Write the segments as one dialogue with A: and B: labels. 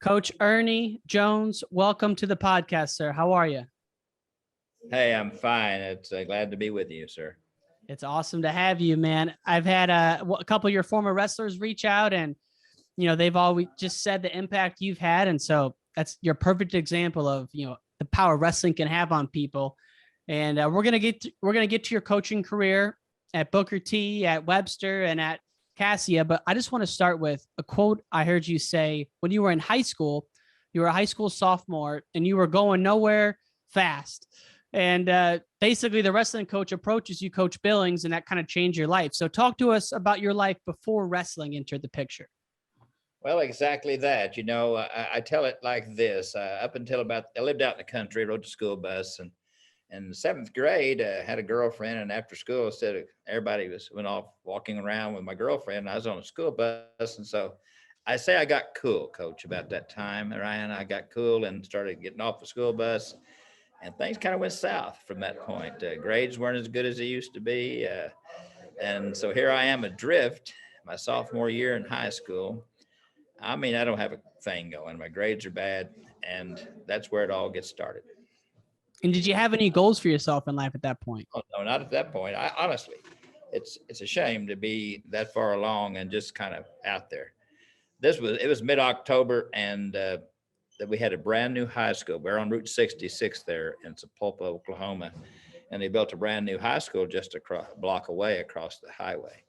A: Coach Ernie Jones, welcome to the podcast, sir. How are you?
B: Hey, I'm fine. It's glad to be with you, sir.
A: It's awesome to have you, man. I've had a couple of your former wrestlers reach out, and they've always just said the impact you've had, and so that's your perfect example of the power wrestling can have on people. And we're gonna get to your coaching career at Booker T, at Webster, and at Cassia. But I just want to start with a quote I heard you say when you were in high school. You were a high school sophomore, and you were going nowhere fast. And basically, the wrestling coach approaches you, Coach Billings, and that kind of changed your life. So talk to us about your life before wrestling entered the picture.
B: Well, exactly that. I tell it like this. Up until I lived out in the country, rode the school bus, and in the seventh grade, had a girlfriend. And after school, everybody went off walking around with my girlfriend. I was on a school bus, and so I say I got cool, Coach, about that time, Ryan. I got cool and started getting off the school bus. And things kind of went south from that point. Grades weren't as good as they used to be. And so here I am adrift, my sophomore year in high school. I mean, I don't have a thing going. My grades are bad, and that's where it all gets started.
A: And did you have any goals for yourself in life at that point?
B: Oh, no, not at that point. I honestly, it's a shame to be that far along and just kind of out there. It was mid-October, and that we had a brand new high school. We're on Route 66 there in Sapulpa, Oklahoma. And they built a brand new high school just a block away across the highway.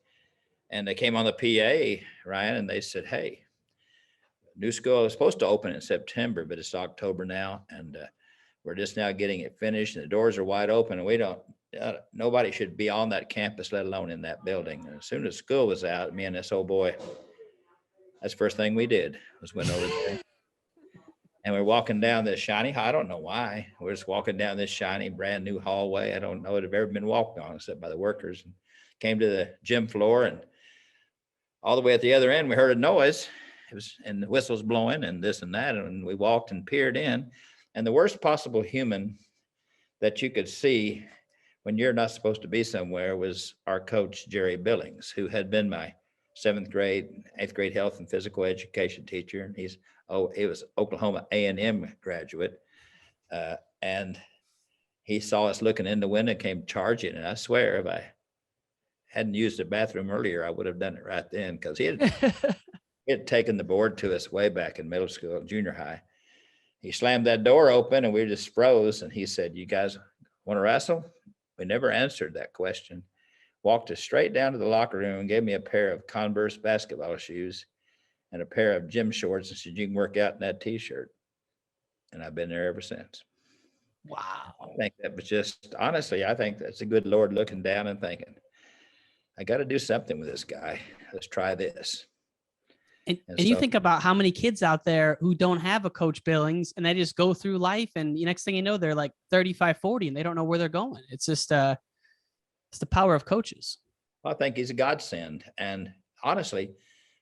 B: And they came on the PA, Ryan, and they said, hey, new school is supposed to open in September, but it's October now. And we're just now getting it finished, and the doors are wide open, and nobody should be on that campus, let alone in that building. And as soon as school was out, me and this old boy, that's the first thing we did was went over there. And we're walking down this I don't know why. We're just walking down this shiny, brand new hallway. I don't know if it ever been walked on except by the workers. And came to the gym floor, and all the way at the other end, we heard a noise. And the whistles blowing and this and that. And we walked and peered in. And the worst possible human that you could see when you're not supposed to be somewhere was our coach, Jerry Billings, who had been my seventh grade, eighth grade health and physical education teacher. And he was Oklahoma A&M graduate. And he saw us looking in the window and came charging. And I swear, if I hadn't used the bathroom earlier, I would have done it right then, because he had taken the board to us way back in middle school, junior high. He slammed that door open, and we just froze. And he said, you guys want to wrestle? We never answered that question. Walked us straight down to the locker room and gave me a pair of Converse basketball shoes and a pair of gym shorts, and said, you can work out in that t-shirt. And I've been there ever since.
A: Wow.
B: I think that was just, honestly, I think that's a good Lord looking down and thinking, I got to do something with this guy. Let's try this.
A: And you think about how many kids out there who don't have a Coach Billings, and they just go through life, and the next thing you know, they're like 35, 40, and they don't know where they're going. It's just, it's the power of coaches.
B: I think he's a godsend. And honestly,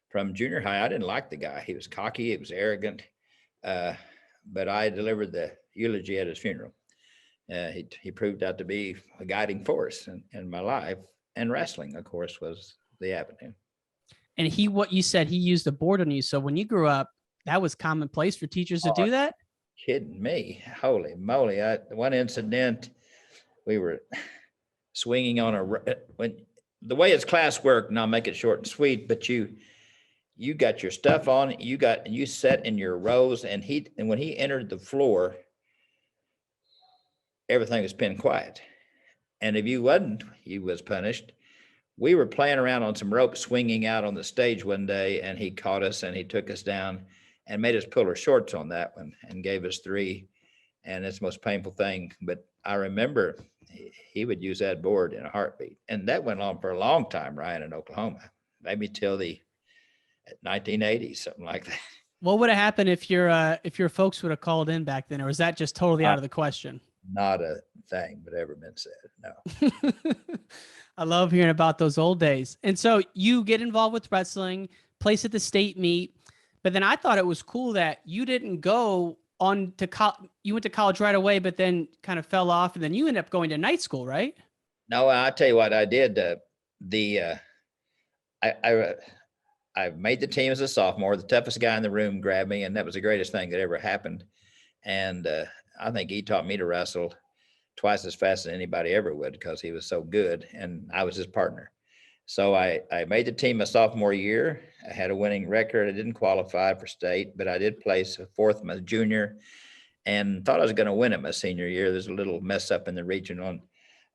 B: from junior high, I didn't like the guy. He was cocky. He was arrogant. But I delivered the eulogy at his funeral. He proved out to be a guiding force in my life. And wrestling, of course, was the avenue.
A: And what you said, he used a board on you. So when you grew up, that was commonplace for teachers to do that?
B: Kidding me. Holy moly. One incident, we were swinging on the way his class worked, and I'll make it short and sweet, but you got your stuff on, you sat in your rows, and when he entered the floor, everything was pinned quiet. And if you wasn't, he was punished. We were playing around on some rope swinging out on the stage one day, and he caught us, and he took us down and made us pull our shorts on that one and gave us 3. And it's the most painful thing. But I remember he would use that board in a heartbeat. And that went on for a long time, Ryan, in Oklahoma, maybe till the 1980s, something like that.
A: What would have happened if your folks would have called in back then, or was that just totally out of the question?
B: Not a thing would ever been said. No.
A: I love hearing about those old days. And so you get involved with wrestling, place at the state meet, but then I thought it was cool that you didn't go on to you went to college right away, but then kind of fell off, and then you ended up going to night school, right?
B: No, I'll tell you what I did. I made the team as a sophomore. The toughest guy in the room grabbed me, and that was the greatest thing that ever happened. And I think he taught me to wrestle twice as fast as anybody ever would because he was so good, and I was his partner. So I made the team my sophomore year. I had a winning record. I didn't qualify for state, but I did place fourth my junior, and thought I was going to win it my senior year. There's a little mess up in the regional,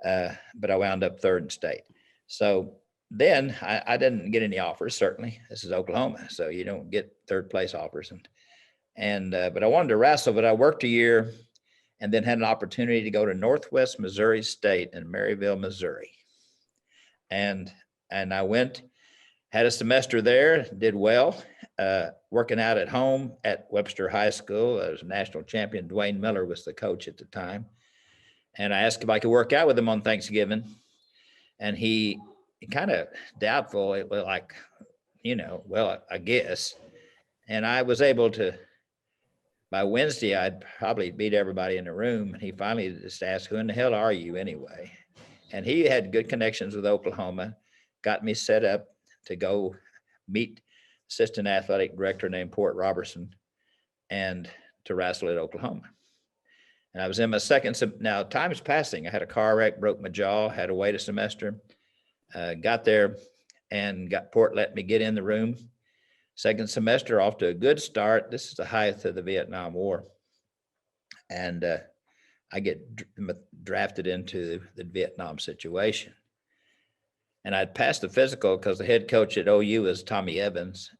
B: but I wound up third in state. So then I didn't get any offers. Certainly, this is Oklahoma, so you don't get third place offers. And but I wanted to wrestle. But I worked a year, and then had an opportunity to go to Northwest Missouri State in Maryville, Missouri. And I went, had a semester there, did well, working out at home at Webster High School. I was national champion. Dwayne Miller was the coach at the time. And I asked if I could work out with him on Thanksgiving. And he kind of doubtful. It was like, well, I guess. And I was able to, by Wednesday, I'd probably beat everybody in the room. And he finally just asked, who in the hell are you anyway? And he had good connections with Oklahoma, got me set up to go meet assistant athletic director named Port Robertson and to wrestle at Oklahoma. And I was in my second, now time's passing. I had a car wreck, broke my jaw, had to wait a semester, got there and Port let me get in the room. Second semester off to a good start. This is the height of the Vietnam War. And I get drafted into the Vietnam situation. And I'd passed the physical because the head coach at OU was Tommy Evans.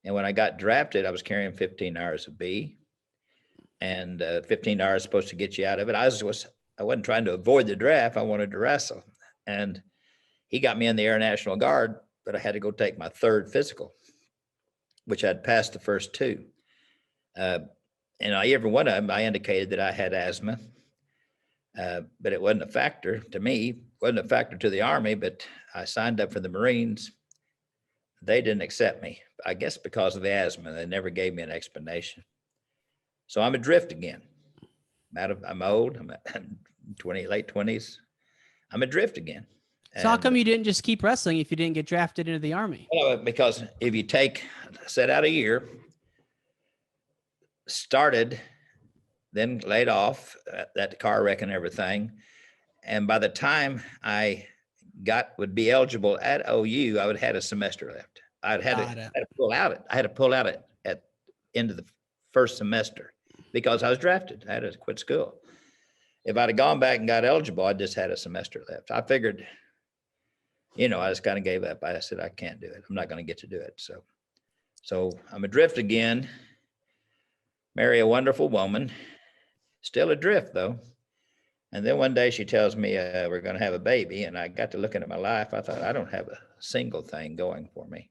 B: And when I got drafted, I was carrying 15 hours of B. And 15 hours is supposed to get you out of it. I wasn't trying to avoid the draft. I wanted to wrestle. And he got me in the Air National Guard, but I had to go take my third physical, which I'd passed the first two. And every one of them, I indicated that I had asthma. But it wasn't a factor to me, wasn't a factor to the Army, but I signed up for the Marines. They didn't accept me, I guess because of the asthma. They never gave me an explanation. So I'm adrift again. I'm old, I'm 20, late 20s. I'm adrift again.
A: So how come you didn't just keep wrestling if you didn't get drafted into the Army?
B: Because if you set out a year, started, then laid off that car wreck and everything. And by the time I would be eligible at OU, I would have had a semester left. I had to pull out at end of the first semester because I was drafted. I had to quit school. If I'd have gone back and got eligible, I just had a semester left. I figured, I just kind of gave up. I said, I can't do it. I'm not going to get to do it. So I'm adrift again, marry a wonderful woman, still adrift though. And then one day she tells me we're going to have a baby. And I got to looking at my life. I thought, I don't have a single thing going for me.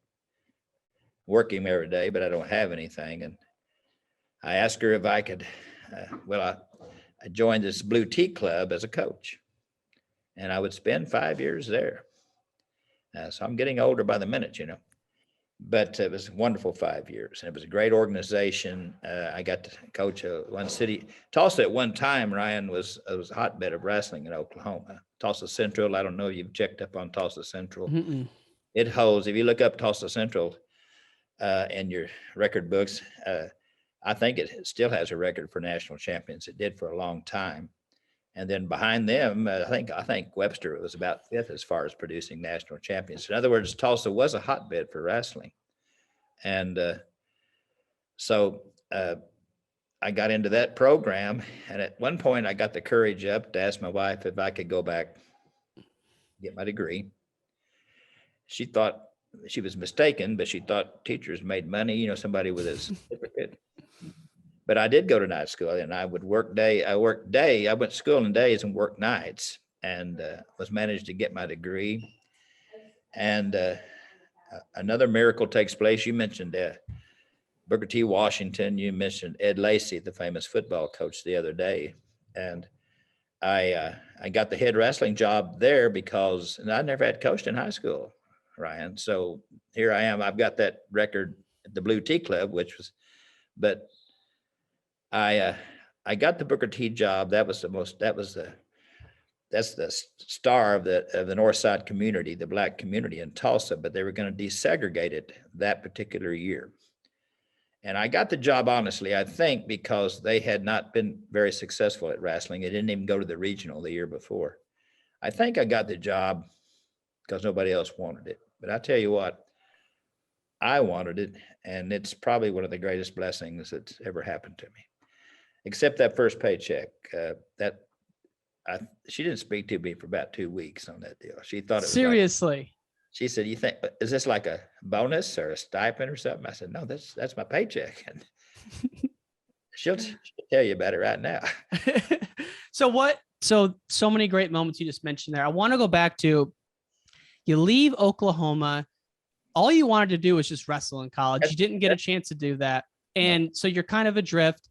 B: Working every day, but I don't have anything. And I asked her if I could, I joined this Blue Tea Club as a coach. And I would spend 5 years there. So I'm getting older by the minute, But it was a wonderful 5 years. And it was a great organization. I got to coach one city. Tulsa at one time, Ryan, was a hotbed of wrestling in Oklahoma. Tulsa Central, I don't know if you've checked up on Tulsa Central.
A: Mm-mm.
B: It holds, if you look up Tulsa Central in your record books, I think it still has a record for national champions. It did for a long time. And then behind them, I think Webster was about fifth as far as producing national champions. In other words, Tulsa was a hotbed for wrestling. And so I got into that program. And at one point, I got the courage up to ask my wife if I could go back, get my degree. She thought she was mistaken, but she thought teachers made money, somebody with a certificate. But I did go to night school, and I would work day. I went to school in days and worked nights, and was managed to get my degree. And another miracle takes place. You mentioned Booker T. Washington. You mentioned Ed Lacy, the famous football coach, the other day. And I got the head wrestling job there because I never had coached in high school, Ryan. So here I am. I've got that record at the Blue Tea Club, but I got the Booker T job. That was the that's the star of the North Side community, the Black community in Tulsa, but they were going to desegregate it that particular year. And I got the job, honestly, I think, because they had not been very successful at wrestling. They didn't even go to the regional the year before. I think I got the job because nobody else wanted it. But I tell you what, I wanted it, and it's probably one of the greatest blessings that's ever happened to me. Except that first paycheck. She didn't speak to me for about 2 weeks on that deal. She thought it was
A: Seriously.
B: She said, "You think is this like a bonus or a stipend or something?" I said, "No, that's my paycheck." And she'll tell you about it right now.
A: So many great moments you just mentioned there. I want to go back to, you leave Oklahoma. All you wanted to do was just wrestle in college. You didn't get a chance to do that. And so you're kind of adrift.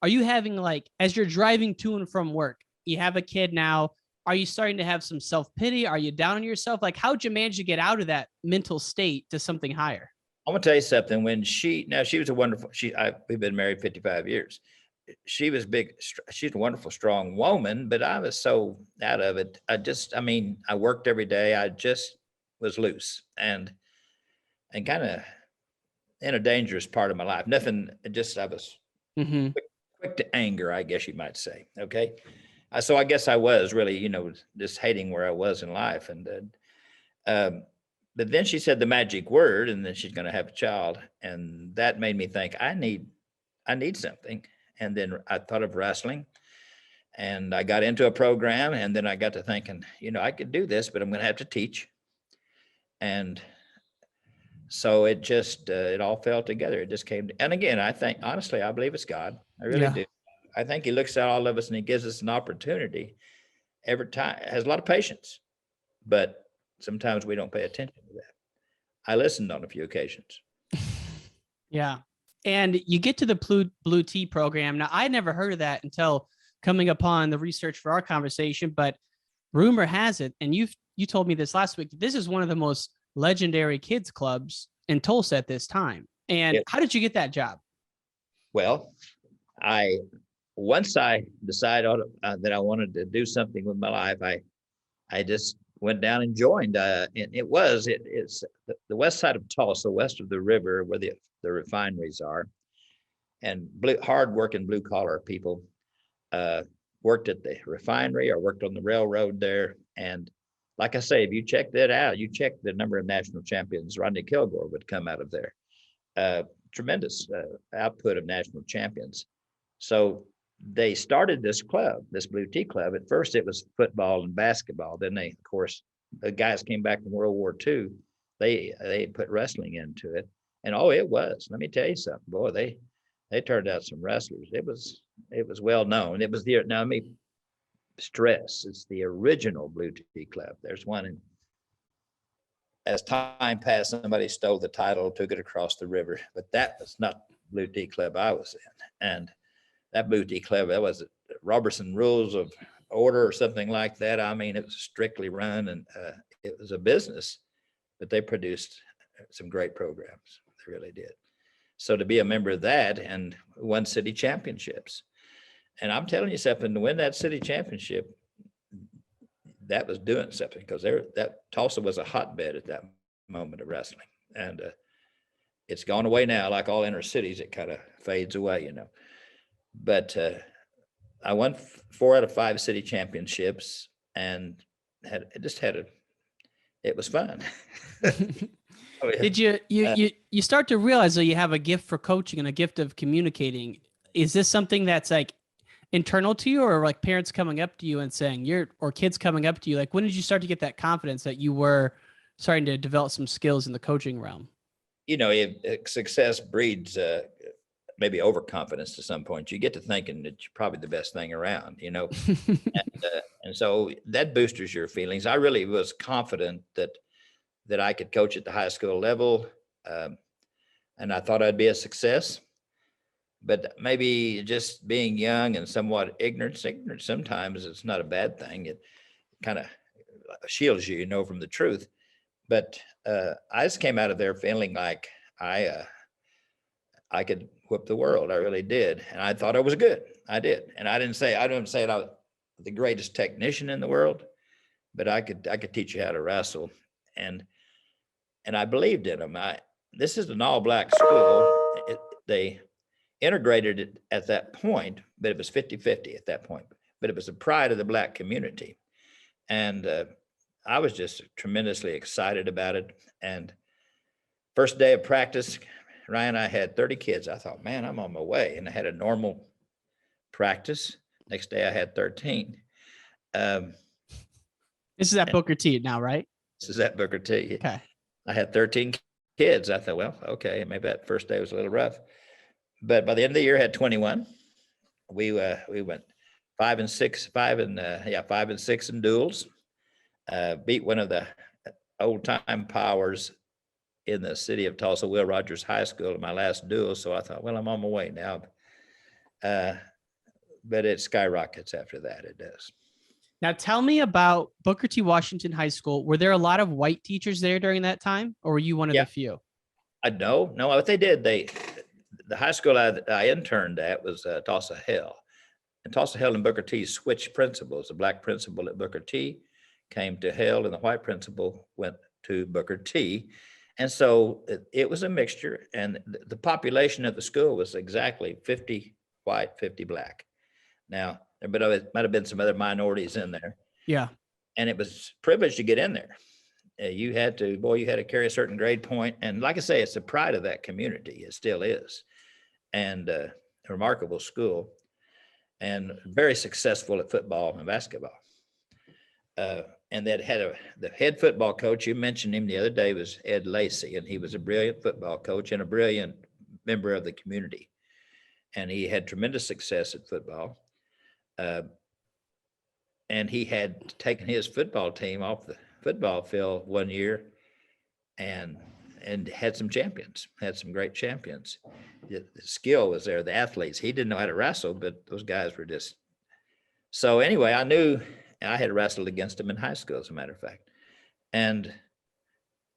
A: Are you having, like, as you're driving to and from work, you have a kid now, are you starting to have some self-pity? Are you down on yourself? Like, how'd you manage to get out of that mental state to something higher?
B: I'm gonna tell you something. When she was a wonderful, we've been married 55 years. She was big. She's a wonderful, strong woman, but I was so out of it. I worked every day. I just was loose and kind of in a dangerous part of my life. Nothing, I was quick to anger, I guess you might say. Okay. So I guess I was really, just hating where I was in life. But then she said the magic word, and then she's going to have a child. And that made me think I need something. And then I thought of wrestling, and I got into a program, and then I got to thinking, I could do this, but I'm going to have to teach. And so it just, it all fell together. It just came. And again, I think, honestly, I believe it's God. I really do. I think he looks at all of us and he gives us an opportunity every time. Has a lot of patience, but sometimes we don't pay attention to that. I listened on a few occasions.
A: Yeah. And you get to the Blue Tea program. Now, I never heard of that until coming upon the research for our conversation, but rumor has it, and you told me this last week, this is one of the most legendary kids clubs in Tulsa at this time. And How did you get that job?
B: Well, once I decided that I wanted to do something with my life, I just went down and joined. And it's the west side of Tulsa, west of the river, where the refineries are, and hard-working blue-collar people worked at the refinery or worked on the railroad there. And like I say, if you check that out, you check the number of national champions. Rodney Kilgore would come out of there. Tremendous output of national champions. So they started this club, this Blue Tea Club. At first, it was football and basketball. Then they, of course, the guys came back from World War II. They put wrestling into it, and it was. Let me tell you something, boy. They turned out some wrestlers. It was well known. It was now let me stress, it's the original Blue Tea Club. There's one in. As time passed, somebody stole the title, took it across the river, but that was not Blue Tea Club I was in, and that Blue Tea Club, that was Robertson Rules of Order or something like that. I mean, it was strictly run, and it was a business, but they produced some great programs. They really did. So to be a member of that and won city championships, and I'm telling you something, to win that city championship, that was doing something, because that Tulsa was a hotbed at that moment of wrestling, and it's gone away now. Like all inner cities, it kind of fades away, But I won 4 out of 5 city championships, and it was fun.
A: Did you start to realize that you have a gift for coaching and a gift of communicating? Is this something that's like internal to you, or like parents coming up to you and saying or kids coming up to you? Like, when did you start to get that confidence that you were starting to develop some skills in the coaching realm?
B: If success breeds maybe overconfidence to some point. You get to thinking that you're probably the best thing around, and so that boosters your feelings. I really was confident that I could coach at the high school level, and I thought I'd be a success. But maybe just being young and somewhat ignorant sometimes it's not a bad thing. It kind of shields you, from the truth. But I just came out of there feeling like I could whip the world. I really did, and I thought I was good. I did, and I didn't say it out the greatest technician in the world, but I could teach you how to wrestle. And I believed in them. This is an all-black school. They integrated it at that point, but it was 50-50 at that point. But it was the pride of the black community. And I was just tremendously excited about it. And first day of practice, Ryan, I had 30 kids. I thought, man, I'm on my way. And I had a normal practice. Next day I had 13.
A: This is at Booker T now, right?
B: This is at Booker T.
A: Okay.
B: I had 13 kids. I thought, well, okay, maybe that first day was a little rough. But by the end of the year, I had 21. We went 5 and 6 in duels. Beat one of the old-time powers in the city of Tulsa, Will Rogers High School, in my last duel. So I thought, well, I'm on my way now. But it skyrockets after that. It does.
A: Now tell me about Booker T. Washington High School. Were there a lot of white teachers there during that time, or were you one of the few?
B: No, what they did, the high school I interned at was Tulsa Hill. And Tulsa Hill and Booker T switched principals. The black principal at Booker T came to Hill, and the white principal went to Booker T. And so it was a mixture, and the population of the school was exactly 50 white, 50 black. Now, there might have been some other minorities in there.
A: Yeah.
B: And it was privileged to get in there. You had to carry a certain grade point. And like I say, it's the pride of that community. It still is. And a remarkable school, and very successful at football and basketball. And that had the head football coach, you mentioned him the other day, was Ed Lacey, and he was a brilliant football coach and a brilliant member of the community. And he had tremendous success at football. And he had taken his football team off the football field one year and had some champions, had some great champions. The skill was there, the athletes. He didn't know how to wrestle, but those guys were just. So anyway, I knew I had wrestled against him in high school, as a matter of fact. And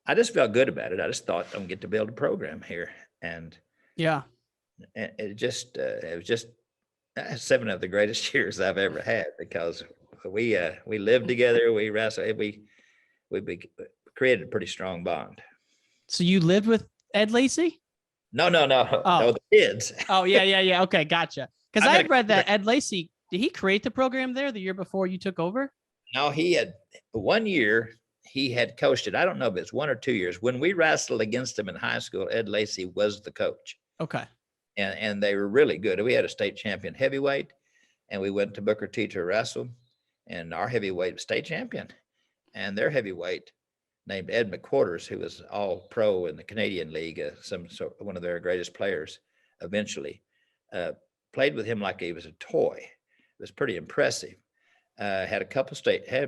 B: I just felt good about it. I just thought, I'm going to get to build a program here. And
A: yeah,
B: it was just 7 of the greatest years I've ever had, because we lived together, we wrestled, we created a pretty strong bond.
A: So you lived with Ed Lacey?
B: No, the kids.
A: Oh, yeah. Okay, gotcha. Because I had read that Ed Lacey, did he create the program there the year before you took over?
B: No, he had 1 year. He had coached it. I don't know if it's 1 or 2 years. When we wrestled against him in high school, Ed Lacey was the coach.
A: Okay.
B: And they were really good. We had a state champion heavyweight, and we went to Booker T to wrestle, and our heavyweight was state champion, and their heavyweight, named Ed McQuarters, who was all pro in the Canadian League, one of their greatest players eventually, played with him like he was a toy. It was pretty impressive. Had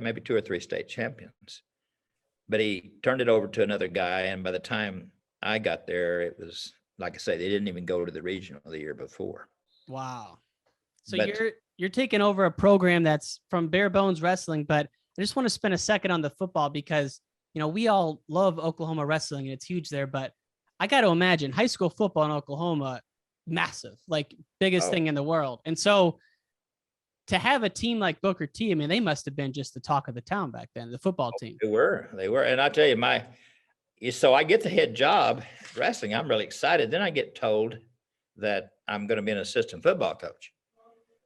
B: maybe 2 or 3 state champions, but he turned it over to another guy. And by the time I got there, it was, like I say, they didn't even go to the regional the year before.
A: Wow. So you're taking over a program that's from bare bones wrestling, but I just want to spend a second on the football, because we all love Oklahoma wrestling and it's huge there, but I got to imagine high school football in Oklahoma, massive, like biggest thing in the world. And so to have a team like Booker T, I mean, they must have been just the talk of the town back then, the football team.
B: They were. And I tell you, so I get the head job wrestling. I'm really excited. Then I get told that I'm going to be an assistant football coach.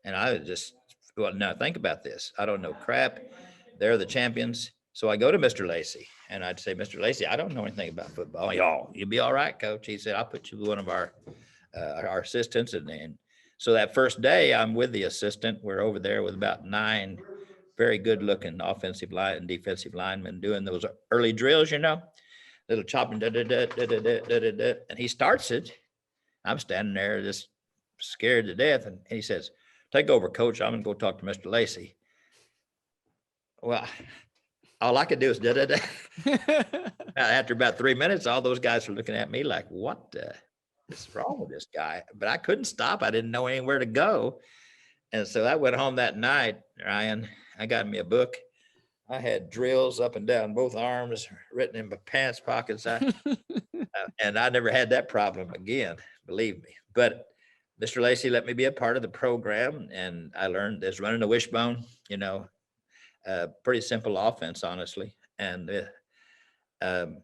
B: And I just, now think about this. I don't know crap. They're the champions. So I go to Mr. Lacey, and I'd say, Mr. Lacey, I don't know anything about football. You'll be all right, coach. He said, I'll put you with one of our assistants. And so that first day I'm with the assistant. We're over there with about 9 very good looking offensive line and defensive linemen doing those early drills, little chopping, and he starts it. I'm standing there just scared to death. And he says, take over, coach. I'm going to go talk to Mr. Lacey. Well, all I could do is After about 3 minutes, all those guys were looking at me like, what is wrong with this guy? But I couldn't stop. I didn't know anywhere to go. And so I went home that night, Ryan. I got me a book. I had drills up and down both arms written in my pants pockets. And I never had that problem again, believe me. But Mr. Lacey let me be a part of the program, and I learned there's running a wishbone, pretty simple offense, honestly. And um,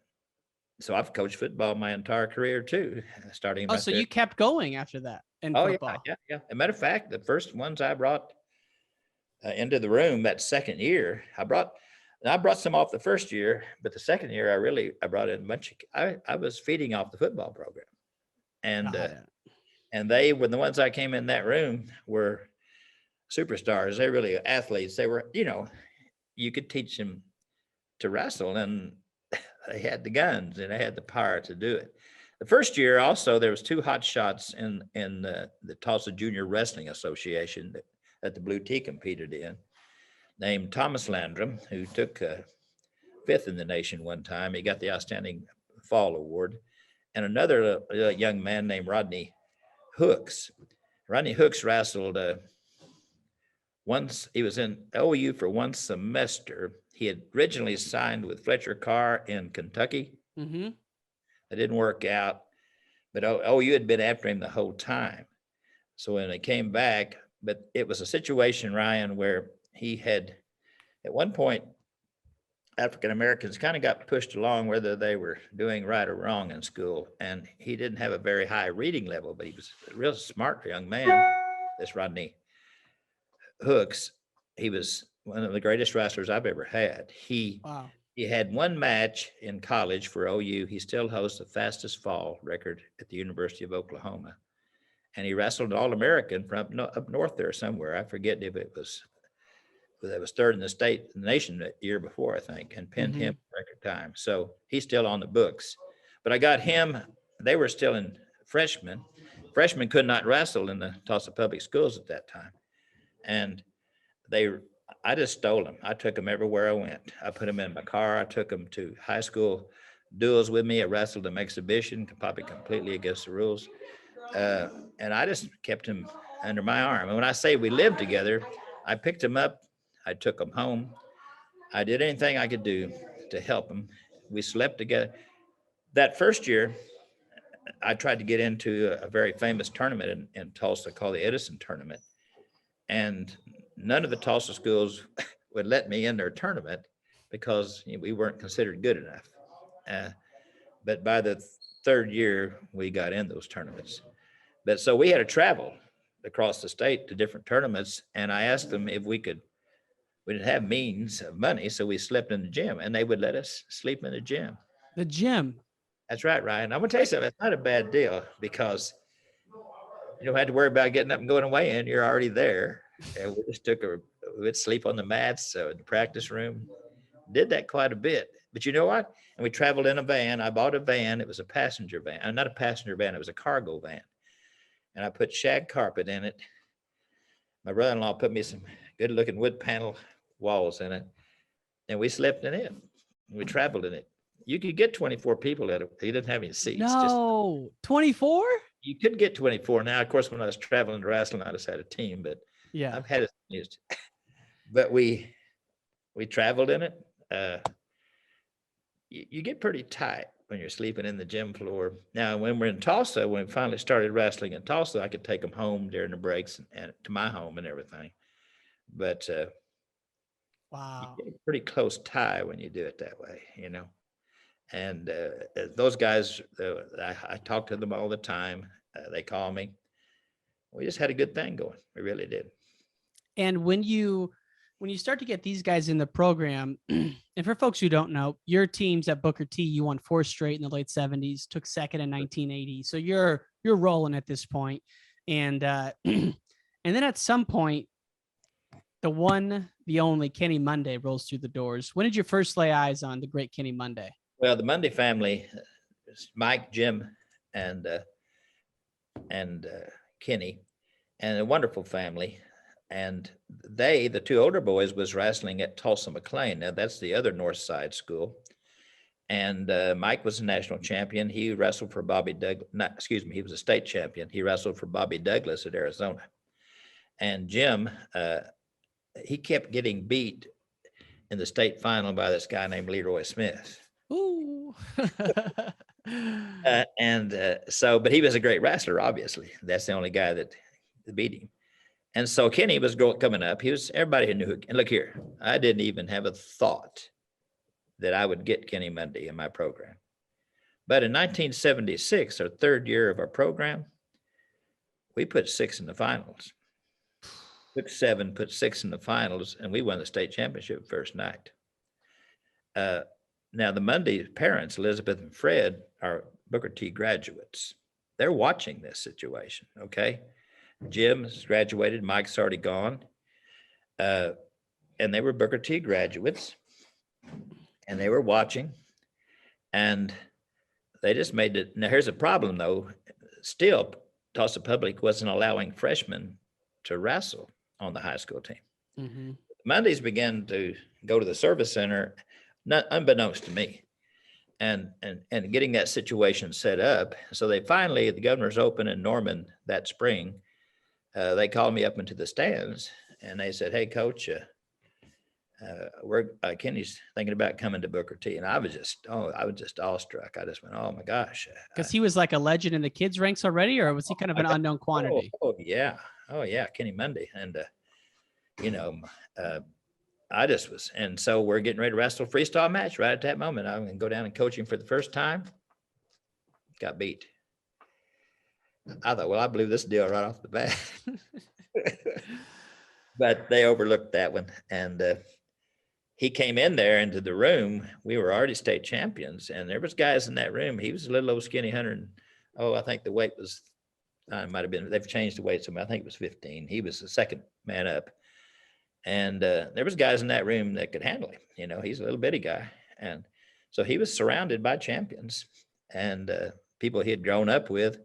B: so I've coached football my entire career too, starting
A: Oh,
B: right
A: so
B: there.
A: you kept going after that in
B: Oh
A: football.
B: yeah. As a matter of fact, the first ones I brought into the room that second year, I brought some off the first year, but the second year I brought in a bunch of, I was feeding off the football program, and
A: Got it.
B: and they were the ones I came in that room were superstars. They really athletes. They were, you could teach them to wrestle, and they had the guns and they had the power to do it. The first year, also, there was two hot shots in the Tulsa Junior Wrestling Association that the Blue Tea competed in, named Thomas Landrum, who took fifth in the nation one time. He got the Outstanding Fall Award, and another young man named Rodney Hooks. Rodney Hooks wrestled once. He was in OU for one semester. He had originally signed with Fletcher Carr in Kentucky.
A: Mm-hmm.
B: It didn't work out, but OU had been after him the whole time. So when they came back, but it was a situation, Ryan, where he had, at one point, African Americans kind of got pushed along whether they were doing right or wrong in school. And he didn't have a very high reading level, but he was a real smart young man, this Rodney Hooks. He was one of the greatest wrestlers I've ever had.
A: Wow.
B: He had one match in college for OU. He still holds the fastest fall record at the University of Oklahoma. And he wrestled an All-American from up north there somewhere. I forget if it was third in the nation that year before, I think, and pinned him record time. So he's still on the books. But I got him, they were still in freshmen. Freshmen could not wrestle in the Tulsa public schools at that time. And I just stole them. I took them everywhere I went. I put them in my car. I took them to high school duels with me. I wrestled them exhibition, probably completely against the rules. And I just kept him under my arm. And when I say we lived together, I picked him up. I took him home. I did anything I could do to help him. We slept together. That first year, I tried to get into a very famous tournament in Tulsa called the Edison Tournament. And none of the Tulsa schools would let me in their tournament because we weren't considered good enough. But by the third year, we got in those tournaments. But so we had to travel across the state to different tournaments. And I asked them if we didn't have means of money. So we slept in the gym, and they would let us sleep in the gym.
A: The gym.
B: That's right, Ryan. I'm going to tell you something. It's not a bad deal because you don't have to worry about getting up and going away, and you're already there. And we just we'd sleep on the mats in the practice room. Did that quite a bit. But you know what? And we traveled in a van. I bought a van. It was a passenger van. Not a passenger van. It was a cargo van. And I put shag carpet in it. My brother-in-law put me some good-looking wood panel walls in it. And we slept in it. We traveled in it. You could get 24 people at it. He didn't have any seats.
A: No, 24?
B: You could get 24. Now, of course, when I was traveling to wrestling, I just had a team, but
A: Yeah.
B: I've had it used. But we traveled in it. You get pretty tight when you're sleeping in the gym floor. Now, when we're in Tulsa, when we finally started wrestling in Tulsa, I could take them home during the breaks and to my home and everything. But
A: Wow.
B: you get a pretty close tie when you do it that way, And those guys, I talk to them all the time. They call me. We just had a good thing going. We really did.
A: And when you start to get these guys in the program, and for folks who don't know, your teams at Booker T, you won 4 straight in the late 70s, took second in 1980. So you're rolling at this point. And and then at some point, the one, the only Kenny Monday rolls through the doors. When did you first lay eyes on the great Kenny Monday?
B: Well, the Monday family, Mike, Jim, and Kenny, and a wonderful family. And the two older boys, was wrestling at Tulsa McLean. Now that's the other North Side school. And Mike was a national champion. He wrestled for Bobby Douglas. He was a state champion. He wrestled for Bobby Douglas at Arizona. And Jim, he kept getting beat in the state final by this guy named Leroy Smith.
A: Ooh.
B: But he was a great wrestler, obviously. That's the only guy that beat him. And so Kenny was coming up. Everybody who knew. And look here, I didn't even have a thought that I would get Kenny Monday in my program. But in 1976, our third year of our program, we put 6 in the finals. Took 7, put 6 in the finals, and we won the state championship first night. Now, the Monday parents, Elizabeth and Fred, are Booker T graduates. They're watching this situation, okay? Jim has graduated, Mike's already gone. And they were Booker T graduates, and they were watching, and they just made it. Now, here's a problem, though. Still, Tulsa Public wasn't allowing freshmen to wrestle on the high school team. Mm-hmm. Mondays began to go to the service center, not unbeknownst to me, and getting that situation set up. So they finally, the Governor's Open in Norman that spring, they called me up into the stands and they said, "Hey, Coach, Kenny's thinking about coming to Booker T." And I was just awestruck. I just went, "Oh my gosh!"
A: Because he was like a legend in the kids' ranks already, or was he kind of an unknown quantity?
B: Oh yeah, Kenny Monday, and I just was, and so we're getting ready to wrestle a freestyle match right at that moment. I'm going to go down and coach him for the first time. Got beat. I thought, well, I blew this deal right off the bat. But they overlooked that one. And he came in there into the room. We were already state champions. And there was guys in that room. He was a little old skinny 100. I think the weight was, might have been, they've changed the weight. So I think it was 15. He was the second man up. And there was guys in that room that could handle him. He's a little bitty guy. And so he was surrounded by champions and people he had grown up with.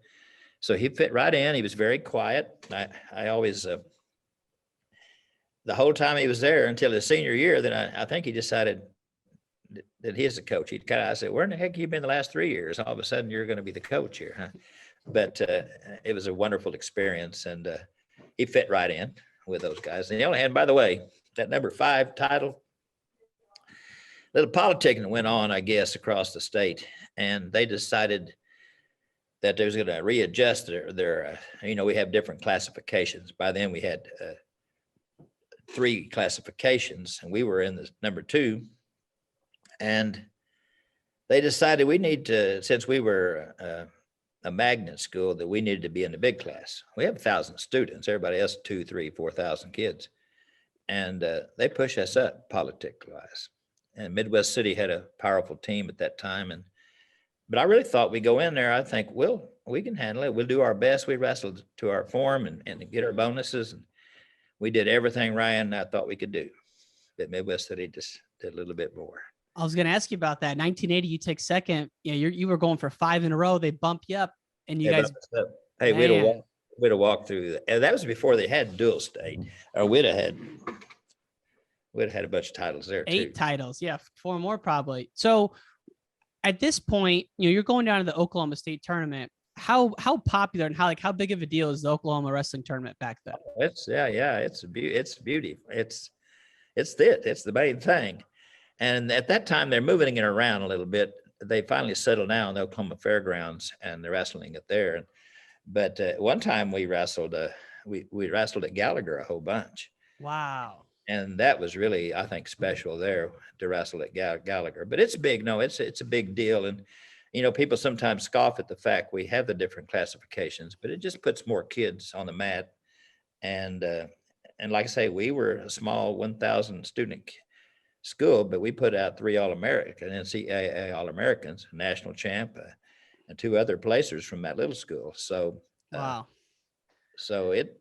B: So he fit right in. He was very quiet. I always, the whole time he was there until his senior year, then I think he decided that he's the coach. I said, "Where in the heck have you been the last 3 years? All of a sudden you're going to be the coach here, huh?" But it was a wonderful experience, and he fit right in with those guys. And by the way, that number 5 title, little politicking went on, I guess, across the state, and they decided that they was going to readjust their we have different classifications. By then we had 3 classifications, and we were in the number 2. And they decided we need to, since we were a magnet school, that we needed to be in the big class. We have 1,000 students. Everybody else, 2,000, 3,000, 4,000 kids. And they push us up politics-wise. And Midwest City had a powerful team at that time. But I really thought we go in there, I think, we can handle it. We'll do our best. We wrestled to our form and get our bonuses. And we did everything Ryan and I thought we could do. But Midwest City just did a little bit more.
A: I was going to ask you about that. 1980, you take second. You were going for 5 in a row. They bump you up, and you guys.
B: Hey, we'd have walked through. That was before they had dual state, or we'd have had a bunch of titles there.
A: 8 titles, yeah, 4 more probably. So at this point, you're going down to the Oklahoma State tournament. How popular and how big of a deal is the Oklahoma wrestling tournament back then?
B: It's beauty. It's the main thing. And at that time, they're moving it around a little bit. They finally settled down on the Oklahoma Fairgrounds, and they're wrestling it there. But one time we wrestled at Gallagher a whole bunch.
A: Wow.
B: And that was really, I think, special there to wrestle at Gallagher. But it's big. No, it's a big deal. And, people sometimes scoff at the fact we have the different classifications, but it just puts more kids on the mat. And like I say, we were a small 1,000 student school, but we put out 3 All-American, NCAA All-Americans, national champ, and 2 other placers from that little school. So,
A: wow.
B: So it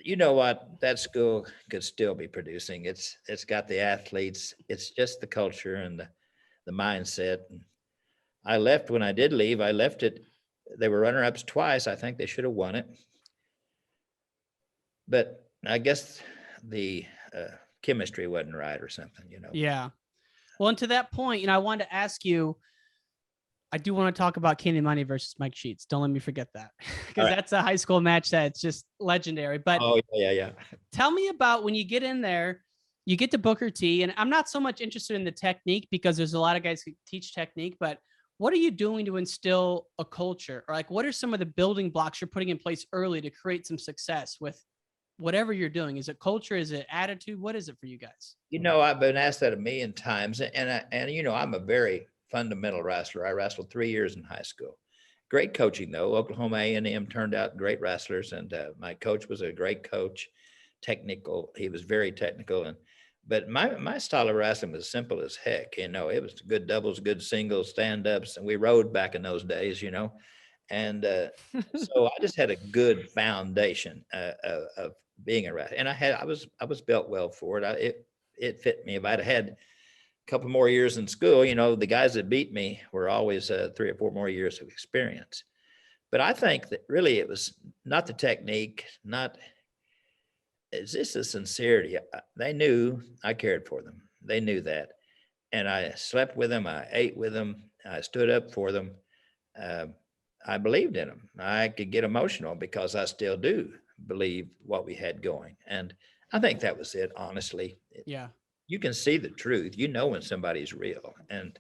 B: you know what, that school could still be producing. It's got the athletes. It's just the culture and the mindset. And I left when I did leave. I left it. They were runner-ups twice. I think they should have won it. But I guess the chemistry wasn't right or something,
A: Yeah. Well, and to that point, I wanted to ask you, I do want to talk about Kenny Money versus Mike Sheets. Don't let me forget that, because that's a high school match that's just legendary. But
B: yeah.
A: Tell me about when you get in there, you get to Booker T, and I'm not so much interested in the technique because there's a lot of guys who teach technique, but what are you doing to instill a culture, or like, what are some of the building blocks you're putting in place early to create some success with whatever you're doing? Is it culture? Is it attitude? What is it for you guys?
B: I've been asked that a million times, and I'm a very fundamental wrestler. I wrestled 3 years in high school. Great coaching though. Oklahoma A&M turned out great wrestlers, and my coach was a great coach. Technical, he was very technical, but my style of wrestling was simple as heck. It was good doubles, good singles, stand ups, and we rode back in those days. And so I just had a good foundation of being a wrestler, and I was built well for it. It fit me. If I'd had couple more years in school, the guys that beat me were always 3 or 4 more years of experience. But I think that really it was not the technique, it's just the sincerity. They knew I cared for them. They knew that. And I slept with them. I ate with them. I stood up for them. I believed in them. I could get emotional because I still do believe what we had going. And I think that was it, honestly.
A: Yeah.
B: You can see the truth. When somebody's real, and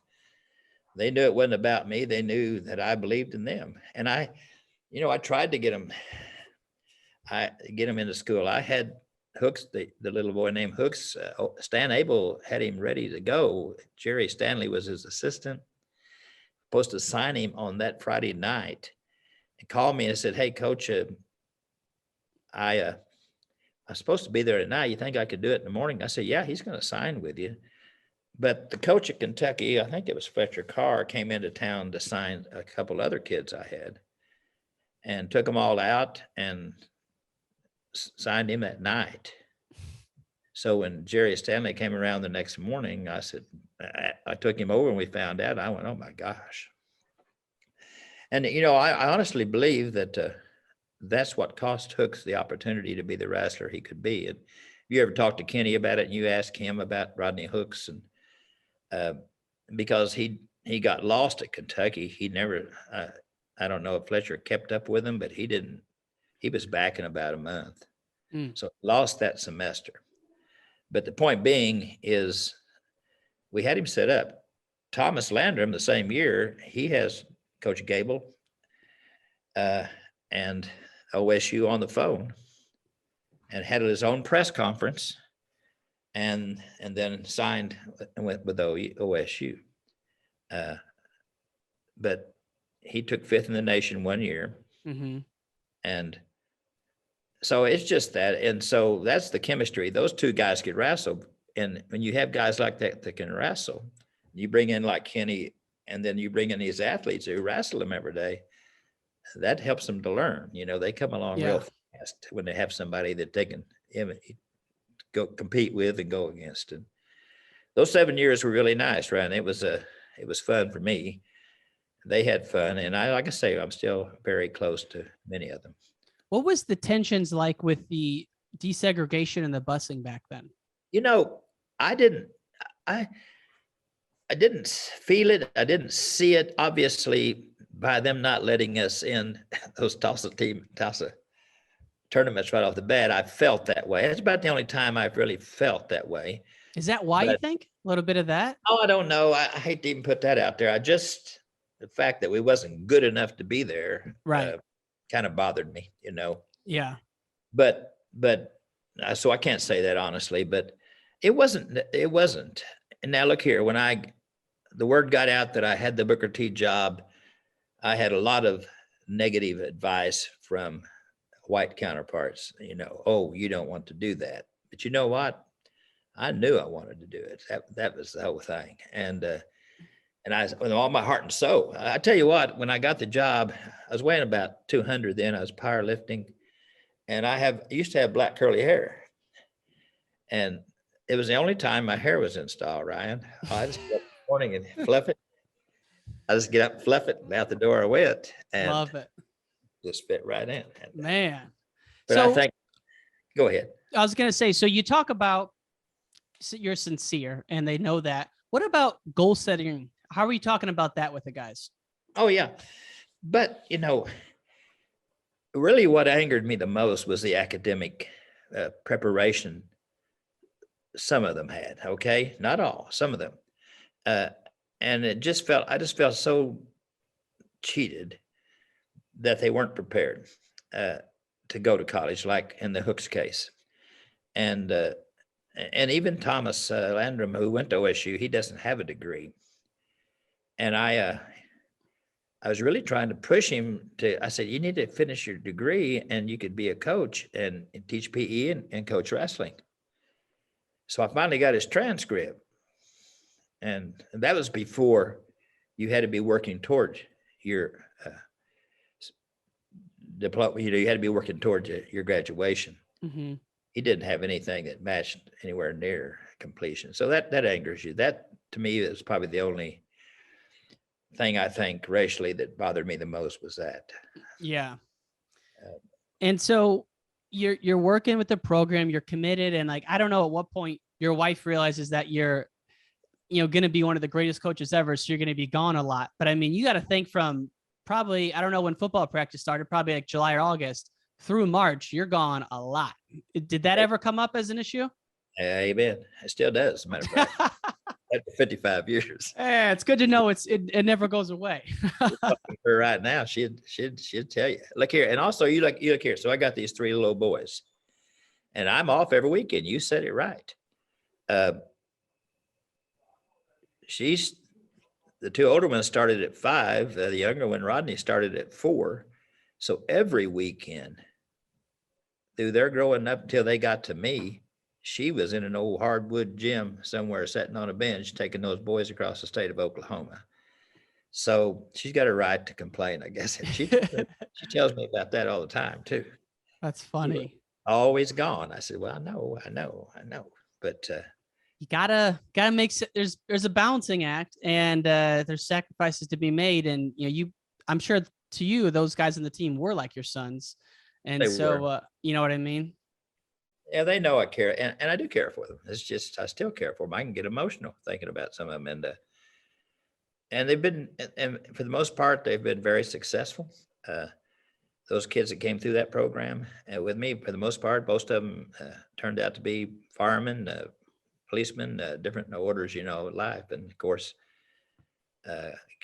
B: they knew it wasn't about me. They knew that I believed in them. And I tried to get them into school. I had Hooks, the little boy named Hooks. Stan Abel had him ready to go. Jerry Stanley was his assistant, supposed to sign him on that Friday night, and called me and said, "Hey, coach, I'm supposed to be there at night. You think I could do it in the morning?" I said, "Yeah, he's going to sign with you." But the coach at Kentucky, I think it was Fletcher Carr, came into town to sign a couple other kids I had, and took them all out and signed him at night. So when Jerry Stanley came around the next morning, I said, I took him over and we found out. I went, "Oh my gosh." And, I honestly believe that that's what cost Hooks the opportunity to be the wrestler he could be. And you ever talk to Kenny about it and you ask him about Rodney Hooks, and because he got lost at Kentucky, he never, I don't know if Fletcher kept up with him, but he was back in about a month. So lost that semester. But the point being is we had him set up. Thomas Landrum, the same year, he has Coach Gable and OSU on the phone, and had his own press conference, and then signed and went with OSU. But he took 5th in the nation 1 year.
A: Mm-hmm.
B: And so it's just that. And so that's the chemistry. Those two guys could wrestle. And when you have guys like that can wrestle, you bring in like Kenny, and then you bring in these athletes who wrestle them every day, that helps them to learn. They come along real fast when they have somebody that they can go compete with and go against. And those 7 years were really nice, right? And it was fun for me. They had fun. And like I say, I'm still very close to many of them.
A: What was the tensions like with the desegregation and the busing back then?
B: I didn't feel it. I didn't see it. Obviously, by them not letting us in those Tulsa tournaments right off the bat, I felt that way. It's about the only time I've really felt that way.
A: Is that why you think? A little bit of that?
B: Oh, I don't know. I hate to even put that out there. The fact that we wasn't good enough to be there,
A: right,
B: kind of bothered me,
A: Yeah.
B: But so I can't say that honestly, but it wasn't. And now look here, when the word got out that I had the Booker T job, I had a lot of negative advice from white counterparts. "Oh, you don't want to do that." But you know what? I knew I wanted to do it. That was the whole thing. And I, with all my heart and soul, I tell you what, when I got the job, I was weighing about 200 then. I was powerlifting, and I used to have black curly hair. And it was the only time my hair was in style, Ryan. I just get up in the morning and fluff it. I just get up and fluff it, and out the door I went. And
A: love it.
B: Just fit right in.
A: Man.
B: But
A: so
B: I think, go ahead.
A: I was going to say, so you talk about you're sincere and they know that. What about goal setting? How are you talking about that with the guys?
B: Oh, yeah. But, really what angered me the most was the academic preparation some of them had, okay? Not all, some of them. And I just felt so cheated that they weren't prepared to go to college, like in the Hooks case. And even Thomas Landrum, who went to OSU, he doesn't have a degree. And I was really trying to push him to, I said, you need to finish your degree and you could be a coach and teach PE and coach wrestling. So I finally got his transcript. And that was before you had to be working towards your diploma. You had to be working towards your graduation.
A: Mm-hmm.
B: He didn't have anything that matched anywhere near completion. So that angers you. That to me is probably the only thing I think racially that bothered me the most was that.
A: Yeah. And so you're working with the program, you're committed, and like I don't know at what point your wife realizes that you're going to be one of the greatest coaches ever, so you're going to be gone a lot. But I mean, you got to think from probably, I don't know when football practice started, probably like July or August through March, you're gone a lot. Did that ever come up as an issue?
B: Amen. It still does, as a matter of fact. After 55 years.
A: Yeah, it's good to know it never goes away.
B: Her right now, she'd tell you. Look here, and also you look here. So I got these 3 little boys, and I'm off every weekend. You said it right. The 2 older ones started at 5. The younger one, Rodney, started at 4. So every weekend through their growing up until they got to me, she was in an old hardwood gym somewhere sitting on a bench taking those boys across the state of Oklahoma. So she's got a right to complain, I guess. And she tells me about that all the time too.
A: That's funny.
B: Always gone. I said, well, I know. But
A: you gotta make, there's a balancing act, and there's sacrifices to be made. And I'm sure to you, those guys on the team were like your sons. And so, you know what I mean?
B: Yeah, they know I care, and I do care for them. It's just I still care for them. I can get emotional thinking about some of them, and they've been, and for the most part, they've been very successful. Those kids that came through that program with me, for the most part, most of them turned out to be firemen, policemen, different orders, life. And of course,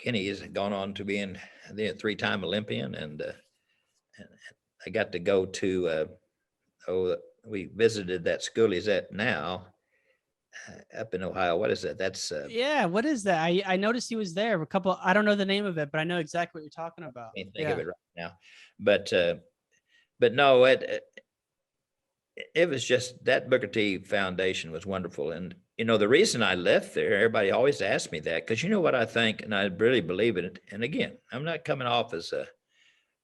B: Kenny has gone on to being the 3-time Olympian, and I got to go to we visited that school he's at now up in Ohio. What is that? That's
A: yeah. What is that? I noticed he was there a couple. I don't know the name of it, but I know exactly what you're talking about.
B: I can't think of it right now, but no, it was just that Booker T Foundation was wonderful. And the reason I left there, everybody always asks me that, because you know what I think, and I really believe in it. And again, I'm not coming off as a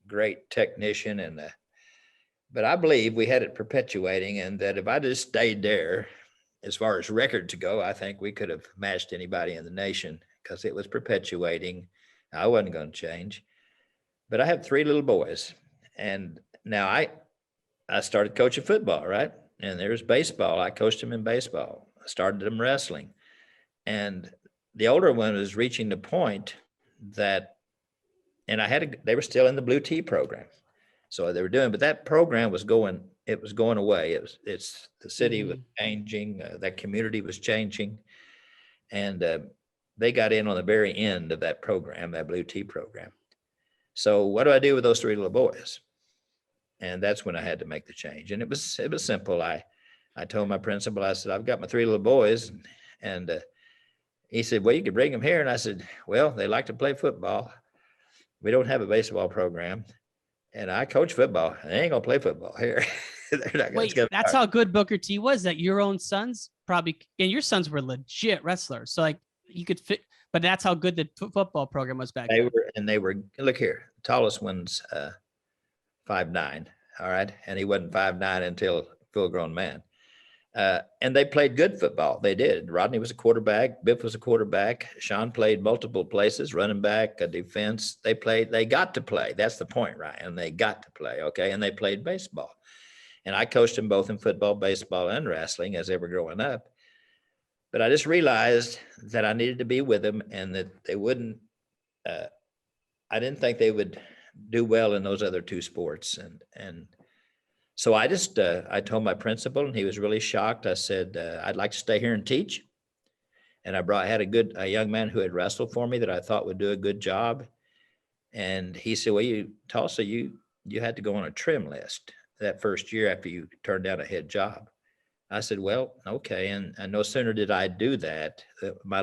B: great technician, but I believe we had it perpetuating, and that if I just stayed there, as far as records go, I think we could have matched anybody in the nation, because it was perpetuating. I wasn't going to change. But I have 3 little boys, and now I started coaching football, right? And there's baseball. I coached them in baseball. I started them wrestling. And the older one was reaching the point that, and they were still in the Blue Tea program. So they were doing, but that program was going away. The city was changing, that community was changing. And they got in on the very end of that program, that Blue Tea program. So what do I do with those 3 little boys? And that's when I had to make the change. And it was simple. I told my principal, I said, I've got my 3 little boys. And he said, well, you could bring them here. And I said, well, they like to play football. We don't have a baseball program. And I coach football. They ain't gonna play football here.
A: Wait, that's how good Booker T was. That your own sons probably, and your sons were legit wrestlers. So like you could fit, but that's how good the football program was back then.
B: They were. Look here, the tallest one's 5'9". All right, and he wasn't 5'9" until full-grown man. And they played good football. They did. Rodney was a quarterback. Biff was a quarterback. Sean played multiple places, running back, defense. They got to play. That's the point, Ryan. They got to play, okay? And they played baseball. And I coached them both in football, baseball, and wrestling as they were growing up. But I just realized that I needed to be with them, and that they wouldn't, I didn't think they would do well in those other 2 sports. And so I just, I told my principal, and he was really shocked. I said, I'd like to stay here and teach. And I had a young man who had wrestled for me that I thought would do a good job. And he said, well, Tulsa, you had to go on a trim list that first year after you turned down a head job. I said, well, okay. And no sooner did I do that, my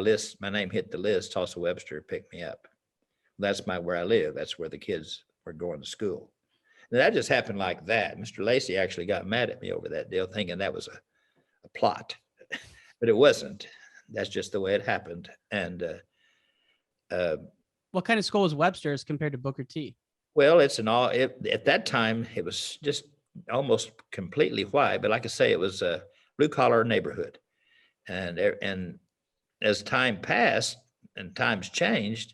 B: name hit the list. Tulsa Webster picked me up. That's where I live. That's where the kids were going to school. And that just happened like that. Mr. Lacey actually got mad at me over that deal, thinking that was a plot, but it wasn't. That's just the way it happened. And
A: what kind of school was Webster's compared to Booker T?
B: Well, at that time, it was just almost completely white. But like I say, it was a blue collar neighborhood. And as time passed and times changed,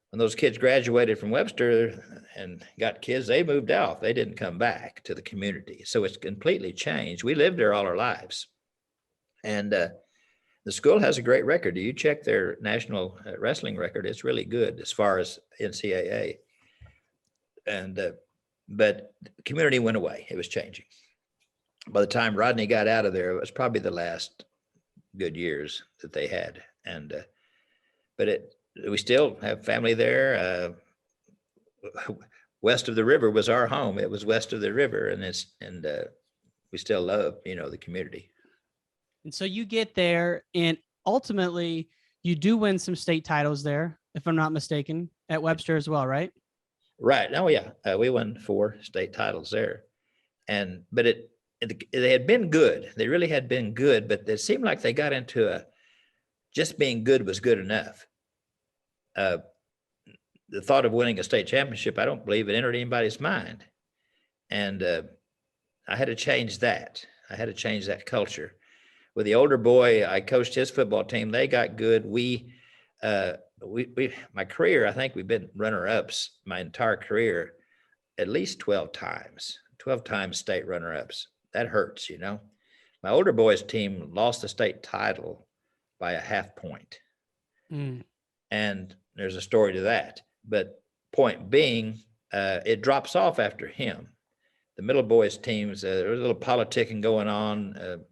B: when those kids graduated from Webster and got kids, they moved out. They didn't come back to the community. So it's completely changed. We lived there all our lives. And the school has a great record. You check their national wrestling record, it's really good as far as NCAA. And but the community went away. It was changing. By the time Rodney got out of there, it was probably the last good years that they had. And but we still have family there. West of the river was our home. It was west of the river, and we still love, the community.
A: And so you get there, and ultimately you do win some state titles there, if I'm not mistaken, at Webster as well, right?
B: Right. Oh yeah, we won 4 state titles there, but they had been good. They really had been good, but it seemed like they got into just being good was good enough. The thought of winning a state championship, I don't believe it entered anybody's mind, and I had to change that. I had to change that culture. With the older boy, I coached his football team. They got good. My career, I think we've been runner-ups my entire career, at least 12 times state runner-ups. That hurts, My older boys team lost the state title by a half point. And there's a story to that. But point being, it drops off after him. The middle boys teams, there was a little politicking going on.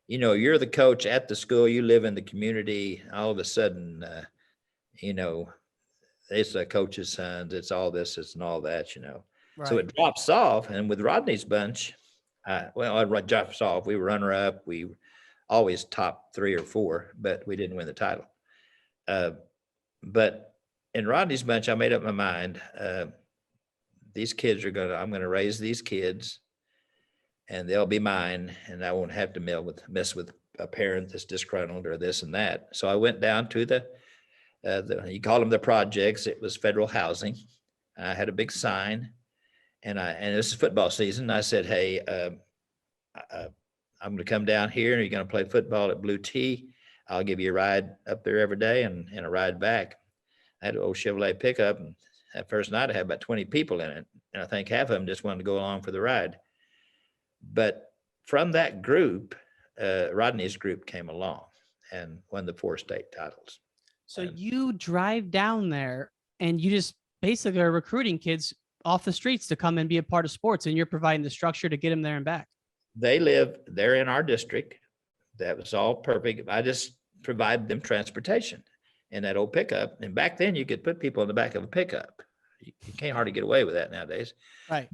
B: You're the coach at the school, you live in the community, all of a sudden, it's a coach's sons, it's all this, it's and all that, Right. So it drops off. And with Rodney's bunch, it drops off. We were runner up. We always top 3 or 4, but we didn't win the title. But in Rodney's bunch, I made up my mind. These kids I'm going to raise these kids, and they'll be mine, and I won't have to mess with a parent that's disgruntled or this and that. So I went down to you call them the projects. It was federal housing. I had a big sign, and this is football season. I said, hey, I'm going to come down here, and you're going to play football at Blue T. I'll give you a ride up there every day and a ride back. I had an old Chevrolet pickup, and that first night I had about 20 people in it, and I think half of them just wanted to go along for the ride. But from that group, Rodney's group came along and won the 4 state titles.
A: So you drive down there, and you just basically are recruiting kids off the streets to come and be a part of sports, and you're providing the structure to get them there and back.
B: They're in our district. That was all perfect. I just provided them transportation in that old pickup. And back then you could put people in the back of a pickup. You can't hardly get away with that nowadays.
A: Right.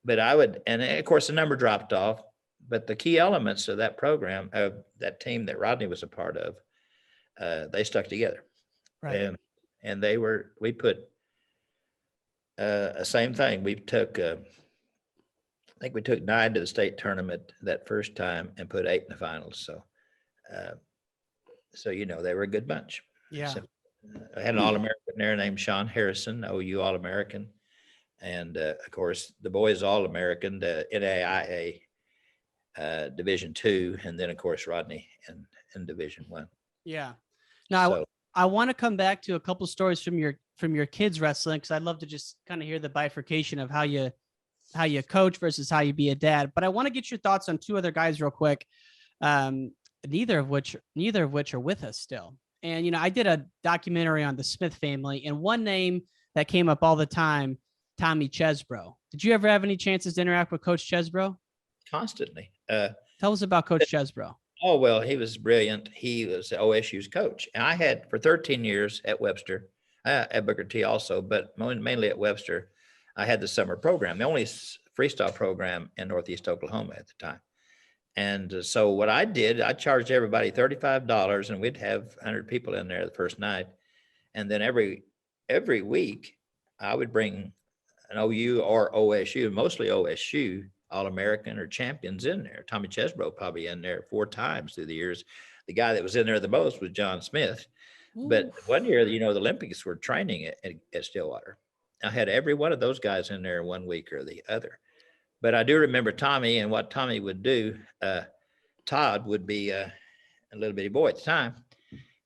B: But I would, and of course the number dropped off, but the key elements of that program, of that team that Rodney was a part of, they stuck together.
A: Right.
B: And we put same thing. I think we took 9 to the state tournament that first time and put 8 in the finals. So they were a good bunch.
A: Yeah.
B: So, I had an All-American there named Sean Harrison, OU All-American. And of course, the boys All-American, the NAIA Division II, and then of course Rodney in Division I.
A: Yeah. Now I want to come back to a couple stories from your kids wrestling, because I'd love to just kind of hear the bifurcation of how you coach versus how you be a dad. But I want to get your thoughts on 2 other guys real quick, neither of which are with us still. And I did a documentary on the Smith family, and one name that came up all the time, Tommy Chesbro. Did you ever have any chances to interact with Coach Chesbro?
B: Constantly.
A: Tell us about Coach Chesbro.
B: Oh, well, he was brilliant. He was OSU's coach. And I had for 13 years at Webster, at Booker T also, but mainly at Webster, I had the summer program, the only freestyle program in Northeast Oklahoma at the time. And so what I did, I charged everybody $35 and we'd have 100 people in there the first night. And then every week I would bring an OU or OSU, mostly OSU, All-American or champions in there. Tommy Chesbro probably in there 4 times through the years. The guy that was in there the most was John Smith. But one year, the Olympics were training at Stillwater. I had every one of those guys in there 1 week or the other. But I do remember Tommy and what Tommy would do. Todd would be a little bitty boy at the time,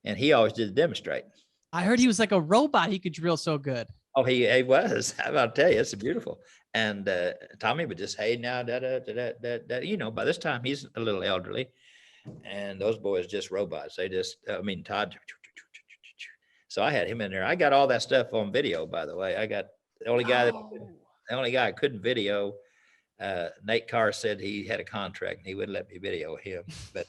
B: and he always did the demonstrate.
A: I heard he was like a robot. He could drill so good.
B: Oh, he was. I'll tell you, it's beautiful. And Tommy would just, hey, now, da, da, da, da, da. By this time, he's a little elderly. And those boys just robots. They just, Todd. So I had him in there. I got all that stuff on video, by the way. I got the only guy I couldn't video. Nate Carr said he had a contract and he wouldn't let me video him. But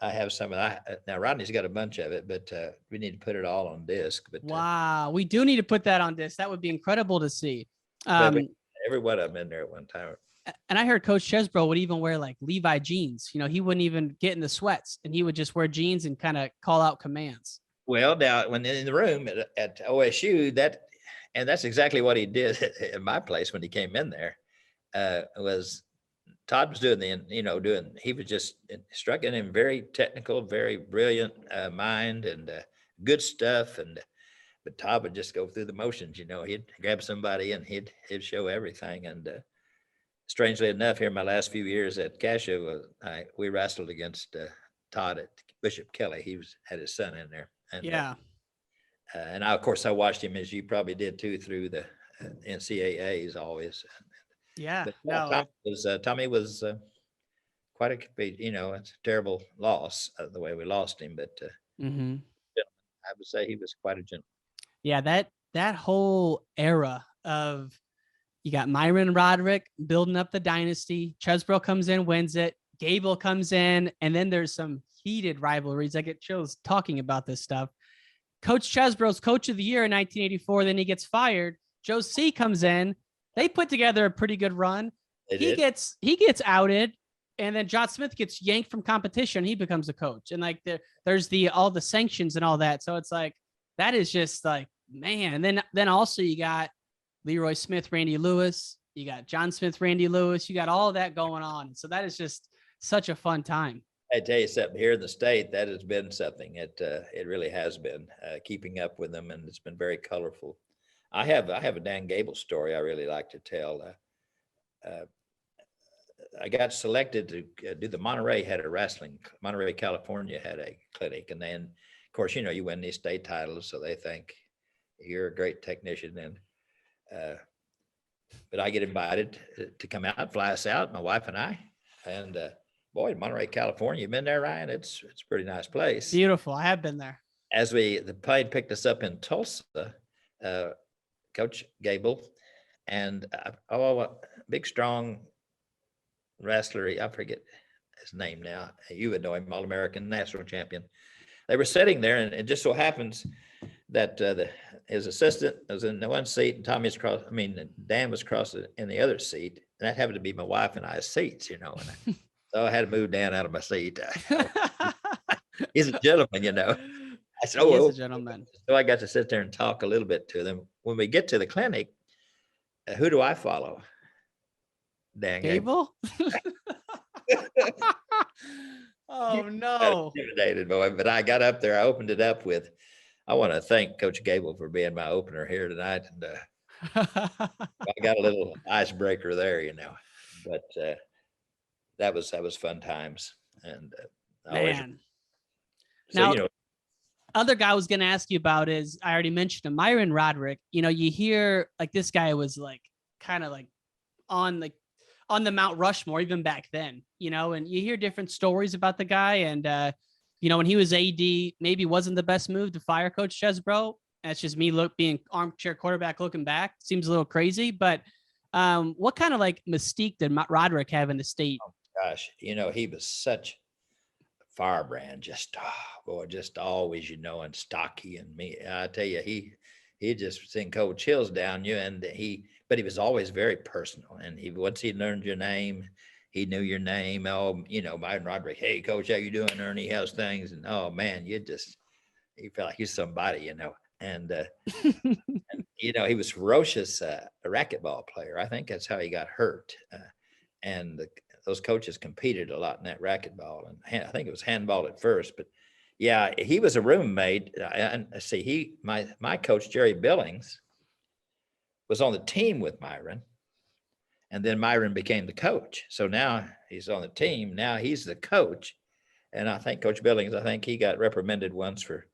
B: I have some of that. Now, Rodney's got a bunch of it, but we need to put it all on disc. But
A: wow, we do need to put that on disc. That would be incredible to see.
B: Every one of them in there at one time.
A: And I heard Coach Chesbro would even wear like Levi jeans. He wouldn't even get in the sweats, and he would just wear jeans and kind of call out commands.
B: Well, now when in the room at OSU, that's exactly what he did in my place when he came in there. Was Todd was doing he was just instructing him, very technical, very brilliant mind and good stuff. But Todd would just go through the motions, he'd grab somebody and he'd show everything. And strangely enough, here in my last few years at Cashew, we wrestled against Todd at Bishop Kelly. He had his son in there. And,
A: yeah.
B: And of course I watched him, as you probably did too, through the NCAAs always.
A: Yeah.
B: But, Tommy was quite a, it's a terrible loss the way we lost him, but I would say he was quite a gentleman.
A: Yeah, that whole era of, you got Myron Roderick building up the dynasty. Chesbro comes in, wins it. Gable comes in, and then there's some heated rivalries. I get chills talking about this stuff. Coach Chesbro's coach of the year in 1984. Then he gets fired. Joe C comes in. They put together a pretty good run. He gets outed, and then John Smith gets yanked from competition. He becomes a coach, and like there's all the sanctions and all that. So it's like, that is just like, man. And then also you got Leroy Smith, Randy Lewis. You got John Smith, Randy Lewis. You got all of that going on. So that is just such a fun time.
B: I tell you something, here in the state, that has been something. It really has been keeping up with them, and it's been very colorful. I have a Dan Gable story I really like to tell. I got selected to do the Monterey California had a clinic, and then of course you win these state titles, so they think you're a great technician. And but I get invited to come out, fly us out, my wife and I, and boy, Monterey, California, you've been there, Ryan? It's a pretty nice place.
A: Beautiful. I have been there.
B: As the plane picked us up in Tulsa, Coach Gable and a big, strong wrestler, I forget his name now. You would know him, All-American, national champion. They were sitting there, and it just so happens that his assistant was in the one seat, and Dan was across in the other seat, and that happened to be my wife and I's seats, And so I had to move Dan out of my seat. He's a gentleman, I said,
A: he is a gentleman.
B: So I got to sit there and talk a little bit to them. When we get to the clinic, who do I follow? Dan
A: Gable? Oh, no.
B: Intimidated, boy. But I got up there. I opened it up with, I want to thank Coach Gable for being my opener here tonight. And I got a little icebreaker there, But that was fun times. And
A: man. Now, other guy I was going to ask you about is, I already mentioned him, Myron Roderick. You hear like this guy was like kind of like on the Mount Rushmore even back then, and you hear different stories about the guy. And when he was AD, maybe wasn't the best move to fire Coach Chesbro. That's just me being armchair quarterback looking back. Seems a little crazy, but what kind of like mystique did Roderick have in the state?
B: Oh, gosh, he was such firebrand, just boy, just always, and stocky, and me. I tell you, he just sent cold chills down you, but he was always very personal, and once he learned your name, he knew your name. Oh, Myron Roderick. Hey, coach, how you doing? Ernie, how's things? And oh man, he felt like he's somebody, and he was ferocious, a racquetball player. I think that's how he got hurt. And those coaches competed a lot in that racquetball, and I think it was handball at first, but yeah, he was a roommate. And see, my coach Jerry Billings was on the team with Myron, and then Myron became the coach. So now he's on the team. Now he's the coach, and I think Coach Billings, I think he got reprimanded once for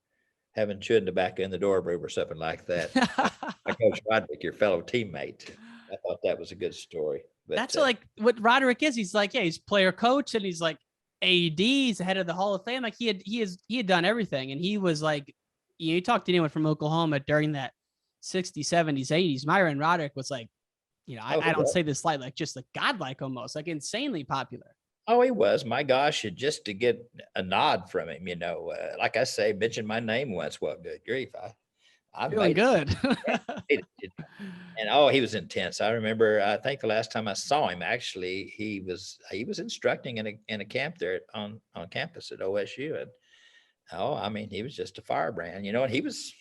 B: having chewing tobacco in the door room or something like that. By Coach Roderick, your fellow teammate. I thought that was a good story. But
A: that's like what Roderick is. He's like, yeah, he's player coach, and he's like AD, he's head of the Hall of Fame. Like he had done everything, and he was like, you talk to anyone from Oklahoma during that 60s, 70s, 80s. Myron Roderick was like, I don't say this like just like godlike almost, like insanely popular.
B: Oh, he was. My gosh, just to get a nod from him, like I say, mention my name once. Well, good grief, I
A: Feeling good.
B: And he was intense. I remember, I think the last time I saw him, actually, he was instructing in a camp there on campus at OSU, and he was just a firebrand, and he was,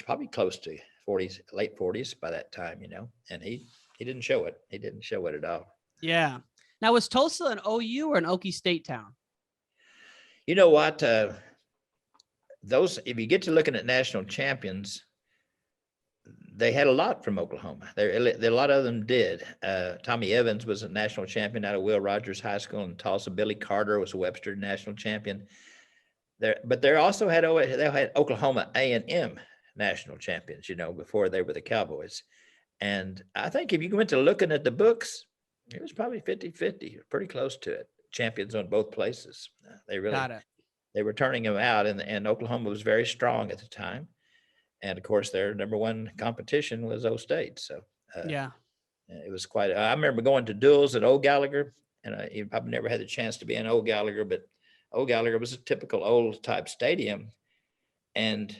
B: probably close to 40s, late 40s by that time, and he didn't show it. He didn't show it at all.
A: Yeah. Now, was Tulsa an OU or an Okie State town?
B: You know what? If you get to looking at national champions, they had a lot from Oklahoma. A lot of them did. Tommy Evans was a national champion out of Will Rogers High School in Tulsa. Billy Carter was a Webster national champion. But they also had Oklahoma A&M national champions, before they were the Cowboys. And I think if you went to looking at the books, it was probably 50-50, pretty close to it. Champions on both places. They really got it. They were turning them out, and Oklahoma was very strong at the time. And of course, their number one competition was O State. So
A: yeah,
B: it was quite. I remember going to duels at Old Gallagher, and you probably never had the chance to be in Old Gallagher, but Old Gallagher was a typical old type stadium, and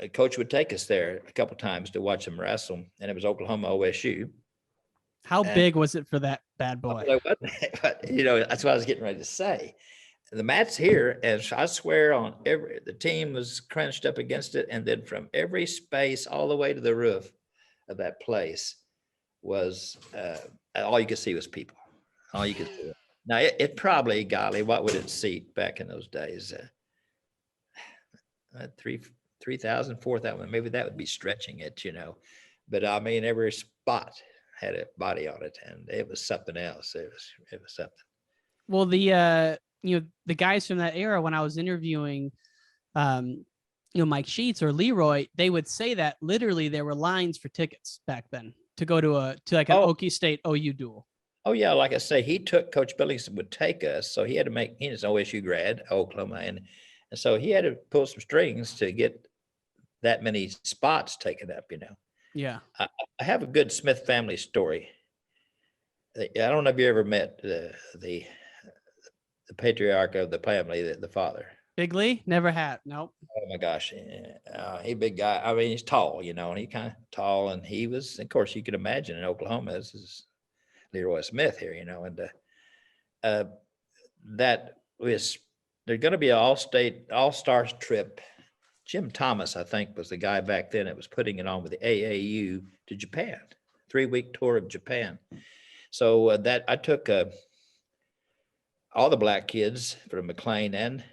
B: a coach would take us there a couple times to watch them wrestle, and it was Oklahoma OSU.
A: How big was it for that bad boy?
B: That's what I was getting ready to say. The mats here, as I swear on the team was crunched up against it. And then from every space all the way to the roof of that place was, all you could see was people. All you could see. Now it probably, golly, what would it seat back in those days? 3,000, 4,000, maybe that would be stretching it, but every spot had a body on it, and it was something else. It was something.
A: Well, the guys from that era, when I was interviewing, Mike Sheets or Leroy, they would say that literally there were lines for tickets back then to go to an Okie State OU duel.
B: Oh yeah. Like I say, Coach Billings would take us. So he had to he's an OSU grad, Oklahoma. And so he had to pull some strings to get that many spots taken up,
A: Yeah.
B: I have a good Smith family story. I don't know if you ever met the patriarch of the family, the father.
A: Big Lee? Never had. Nope.
B: Oh my gosh. He big guy. He's tall, and he kind of tall, and he was, of course, you could imagine in Oklahoma, this is Leroy Smith here, and that was, there's going to be an all-stars trip. Jim Thomas, I think, was the guy back then that was putting it on with the AAU to Japan, 3-week tour of Japan. So that I took all the black kids from McLean and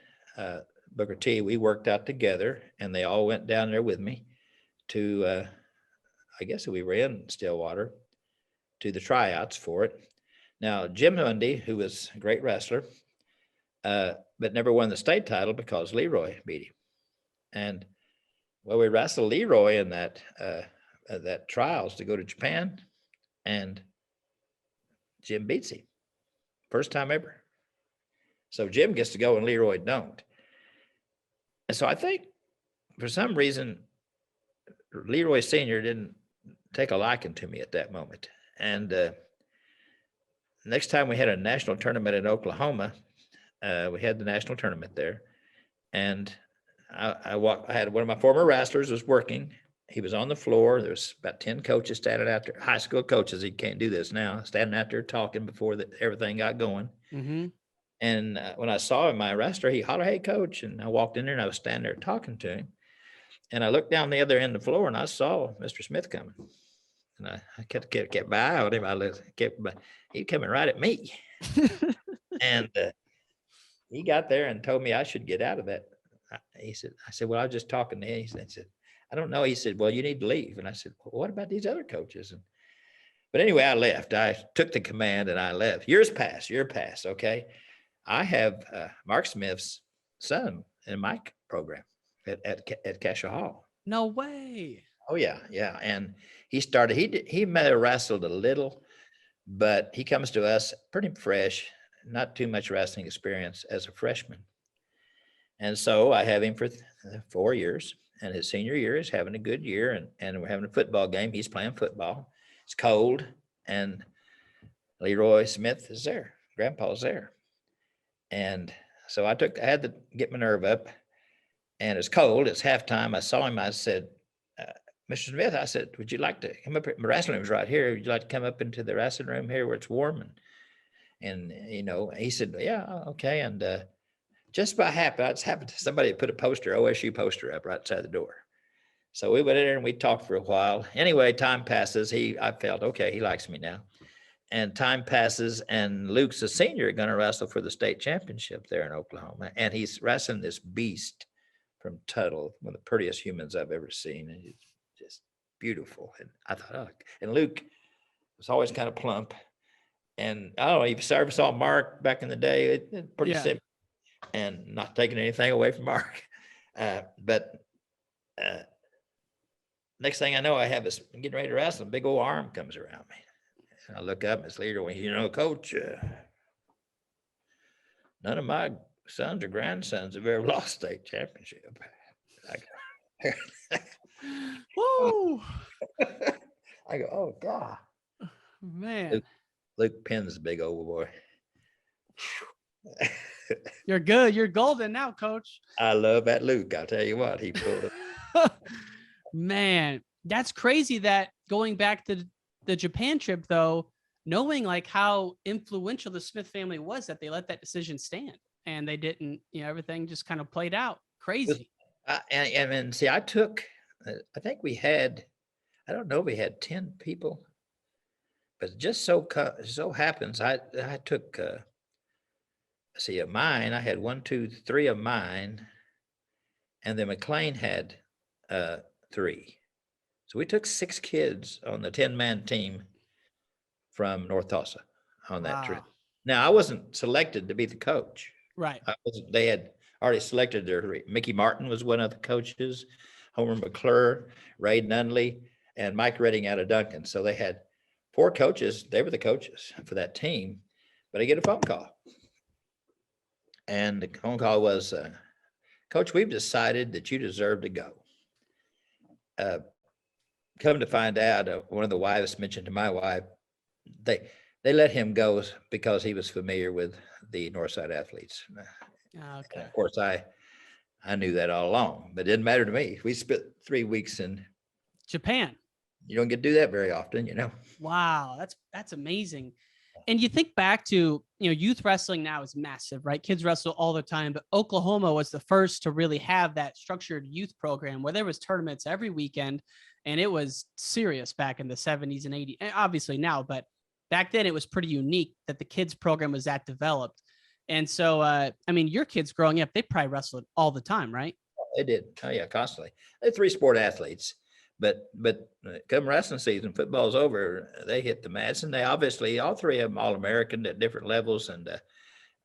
B: Booker T. We worked out together, and they all went down there with me to, I guess we were in Stillwater, to the tryouts for it. Now, Jim Mundy, who was a great wrestler, but never won the state title because Leroy beat him. And well, we wrestled Leroy in that trials to go to Japan, and Jim beats him. First time ever. So Jim gets to go and Leroy don't. And so I think for some reason, Leroy Sr. didn't take a liking to me at that moment. And next time we had a national tournament in Oklahoma, we had the national tournament there, and I had one of my former wrestlers was working. He was on the floor. There's about 10 coaches standing out there, high school coaches. He can't do this now, standing out there talking before everything got going.
A: Mm-hmm.
B: And when I saw him, my wrestler, he hollered, "Hey, coach." And I walked in there and I was standing there talking to him. And I looked down the other end of the floor and I saw Mr. Smith coming. And I kept my eye on him. He coming right at me. And he got there and told me I should get out of that. I said, well, I was just talking to him. He said, I don't know. He said, well, you need to leave. And I said, well, what about these other coaches? But anyway, I left. I took the command and I left. Years pass. Okay. I have Mark Smith's son in my program at Cassia Hall.
A: No way.
B: Oh yeah. Yeah. And he may have wrestled a little, but he comes to us pretty fresh, not too much wrestling experience as a freshman. And so I have him for 4 years, and his senior year is having a good year, and we're having a football game. He's playing football. It's cold, and Leroy Smith is there. Grandpa's there. And so I had to get my nerve up, and it's cold. It's halftime. I saw him. I said, Mr. Smith, I said, would you like to come up here? My wrestling room's right here. Would you like to come up into the wrestling room here where it's warm? And he said, yeah, okay. And just about happened. Somebody put a OSU poster up right outside the door. So we went in there and we talked for a while. Anyway, time passes. I felt, okay, he likes me now. And time passes, and Luke's a senior going to wrestle for the state championship there in Oklahoma. And he's wrestling this beast from Tuttle, one of the prettiest humans I've ever seen. And he's just beautiful. And I thought, oh, and Luke was always kind of plump. And I don't know, you saw Mark back in the day, it's pretty simple. And not taking anything away from Mark. But next thing I know, I'm getting ready to wrestle, a big old arm comes around me. And I look up, and it's Leader, Coach, none of my sons or grandsons have ever lost state championship.
A: Woo!
B: I go, oh, God.
A: Man.
B: Luke Penn's a big old boy.
A: You're good. You're golden now, Coach.
B: I love that Luke. I'll tell you what, he pulled it.
A: Man, that's crazy that going back to the Japan trip, though, knowing like how influential the Smith family was, that they let that decision stand and they didn't, everything just kind of played out. Crazy.
B: And see, I think we had, I don't know if we had 10 people, but just so happens, I took, of mine, I had 1, 2, 3 of mine, and then McLean had 3. So we took 6 kids on the 10-man team from North Tulsa on that trip. Now, I wasn't selected to be the coach.
A: Right.
B: They had already selected their 3. Mickey Martin was one of the coaches, Homer McClure, Ray Nunley, and Mike Redding out of Duncan. So they had 4 coaches. They were the coaches for that team. But I get a phone call. And the phone call was, Coach, we've decided that you deserve to go. Come to find out, one of the wives mentioned to my wife, they let him go because he was familiar with the Northside athletes.
A: Okay.
B: Of course, I knew that all along, but it didn't matter to me. We spent 3 weeks in
A: Japan.
B: You don't get to do that very often,
A: Wow, that's amazing. And you think back to, youth wrestling now is massive, right? Kids wrestle all the time, but Oklahoma was the first to really have that structured youth program where there was tournaments every weekend, and it was serious back in the 70s and 80s, and obviously now, but back then it was pretty unique that the kids program was that developed. And so, your kids growing up, they probably wrestled all the time, right?
B: They did. Oh yeah, constantly. They're 3 sport athletes. But come wrestling season, football's over, they hit the mats, and they obviously, all 3 of them All-American at different levels. And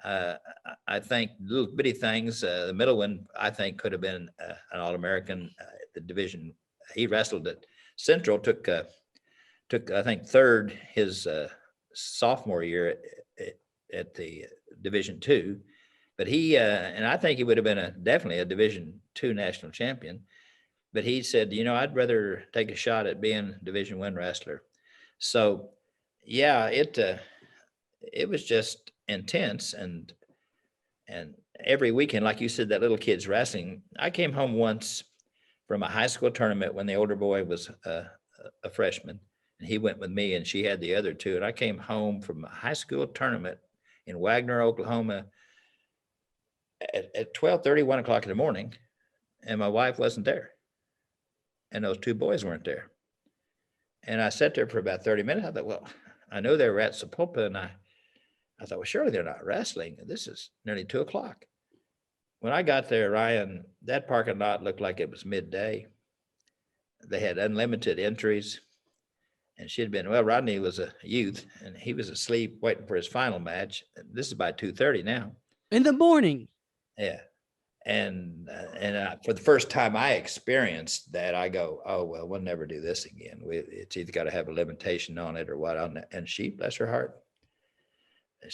B: I think little bitty things, the middle one, I think could have been an All-American at the division. He wrestled at Central, took I think 3rd his sophomore year at the Division II. But he, and I think he would have been definitely a Division II national champion. But he said, I'd rather take a shot at being a Division I wrestler. So, yeah, it was just intense. And And every weekend, like you said, that little kid's wrestling. I came home once from a high school tournament when the older boy was a freshman, and he went with me, and she had the other two. And I came home from a high school tournament in Wagner, Oklahoma, at 12:30, 1 o'clock in the morning, and my wife wasn't there, and those two boys weren't there. And I sat there for about 30 minutes. I thought, well, I know they were at Sapulpa, and I thought, well, surely they're not wrestling. This is nearly 2 o'clock. When I got there, Ryan, that parking lot looked like it was midday. They had unlimited entries. And she'd been, well, Rodney was a youth, and he was asleep waiting for his final match. This is by 2:30 now.
A: In the morning.
B: Yeah. And for the first time I experienced that, I go, oh, well, we'll never do this again. It's either got to have a limitation on it or what. And she, bless her heart,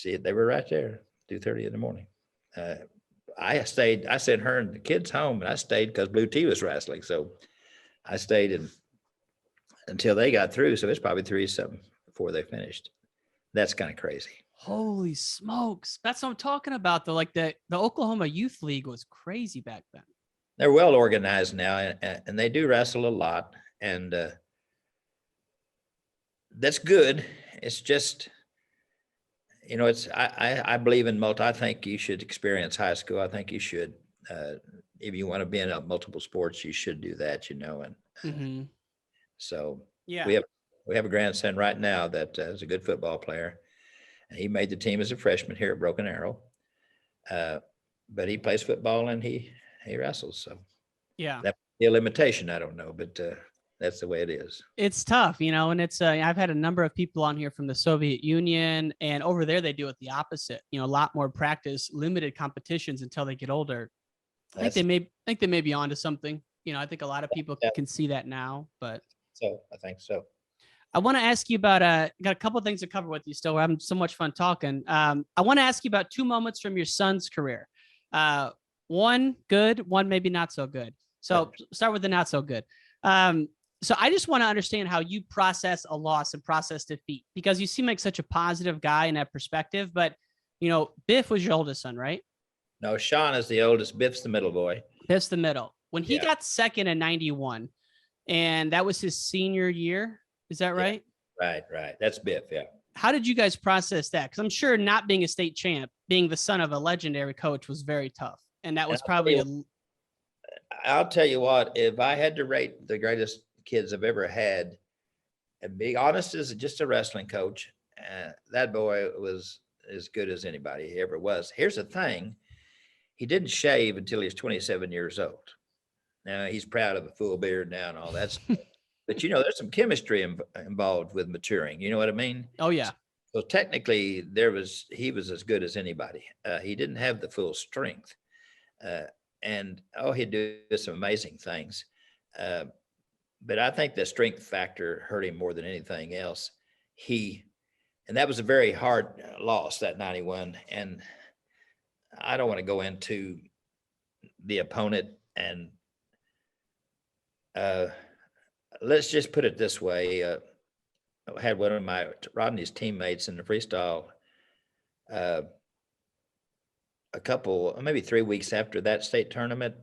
B: they were right there, 2:30 in the morning. I sent her and the kids home, and I stayed because Blue Tea was wrestling. So I stayed until they got through. So it's probably 3-something before they finished. That's kind of crazy.
A: Holy smokes. That's what I'm talking about, though. Like the Oklahoma Youth League was crazy back then.
B: They're well organized now, and they do wrestle a lot. And that's good. It's just, I believe in I think you should experience high school. I think you should, if you want to be in multiple sports, you should do that, and so
A: yeah,
B: we have a grandson right now that is a good football player. And he made the team as a freshman here at Broken Arrow, but he plays football and he wrestles. So
A: yeah,
B: that be a limitation. I don't know, but that's the way it is.
A: It's tough, and it's I've had a number of people on here from the Soviet Union, and over there they do it the opposite. A lot more practice, limited competitions until they get older. I think they may be onto something. I think a lot of people can see that now, but
B: I think so.
A: I want to ask you about got a couple of things to cover with you still. We're having so much fun talking. I want to ask you about 2 moments from your son's career. One good, one maybe not so good. So start with the not so good. So I just want to understand how you process a loss and process defeat, because you seem like such a positive guy in that perspective. But, Biff was your oldest son, right?
B: No, Sean is the oldest. Biff's the middle boy.
A: Biff's the middle. When he got second in 91, and that was his senior year. Is that right?
B: Right. That's Biff, yeah.
A: How did you guys process that? Because I'm sure not being a state champ, being the son of a legendary coach was very tough. And that was probably
B: I'll tell you what, if I had to rate the greatest kids I've ever had, and be honest as just a wrestling coach, that boy was as good as anybody he ever was. Here's the thing. He didn't shave until he was 27 years old. Now, he's proud of a full beard now and all that stuff. But, there's some chemistry involved with maturing. You know what I mean?
A: Oh, yeah.
B: So technically, he was as good as anybody. He didn't have the full strength. He'd do some amazing things. But I think the strength factor hurt him more than anything else. And that was a very hard loss, that 91. And I don't want to go into the opponent, and let's just put it this way. I had one of Rodney's teammates in the freestyle a couple, maybe 3 weeks after that state tournament.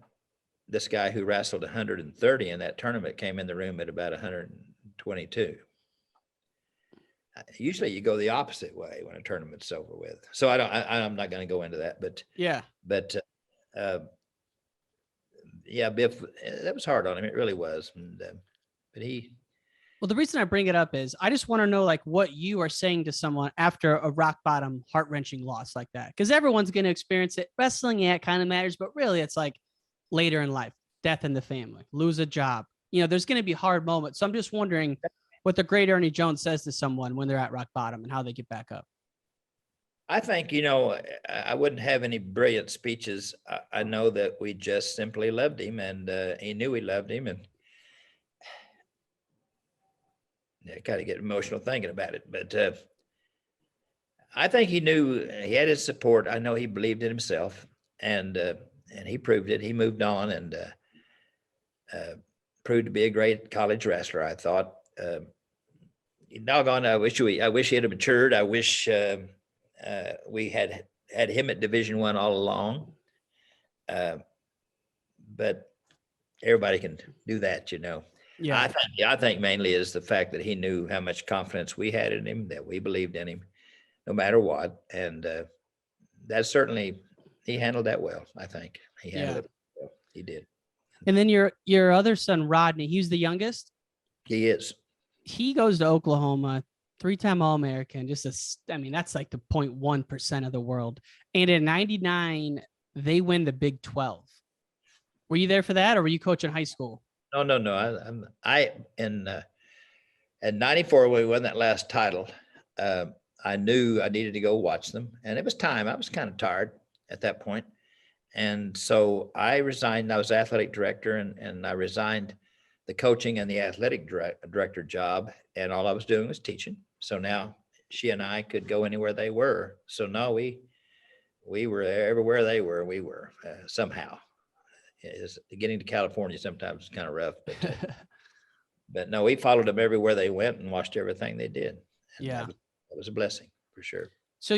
B: This guy who wrestled 130 in that tournament came in the room at about 122. Usually you go the opposite way when a tournament's over with. So I'm not going to go into that, but Biff, that was hard on him. It really was.
A: Well, the reason I bring it up is I just want to know what you are saying to someone after a rock bottom, heart wrenching loss like that. Cause everyone's going to experience it. Wrestling, it kind of matters, but really it's later in life, death in the family, lose a job. There's going to be hard moments. So I'm just wondering what the great Ernie Jones says to someone when they're at rock bottom and how they get back up.
B: I think, I wouldn't have any brilliant speeches. I know that we just simply loved him, and he knew we loved him, and I kind of get emotional thinking about it, but I think he knew he had his support. I know he believed in himself, and he proved it. He moved on and proved to be a great college wrestler, I thought. Doggone, I wish he had matured. I wish we had had him at Division I all along. But everybody can do that, you know.
A: Yeah.
B: I think mainly is the fact that he knew how much confidence we had in him, that we believed in him, no matter what. And that certainly he handled that well. I think he handled
A: Yeah.
B: it well. He did.
A: And then your other son, Rodney, he's the youngest.
B: He is.
A: He goes to Oklahoma, 3-time All-American. I mean, that's like the 0.1% of the world. And in '99, they win the Big 12. Were you there for that, or were you coaching high school?
B: No. In '94 when we won that last title, I knew I needed to go watch them, and it was time. I was kind of tired at that point, and so I resigned. I was athletic director, and I resigned the coaching and the athletic director job, and all I was doing was teaching. So now she and I could go anywhere they were. So no, we were everywhere they were. We were somehow. Getting to California sometimes is kind of rough, but no, we followed them everywhere they went and watched everything they did. And
A: Yeah.
B: that was a blessing for sure.
A: So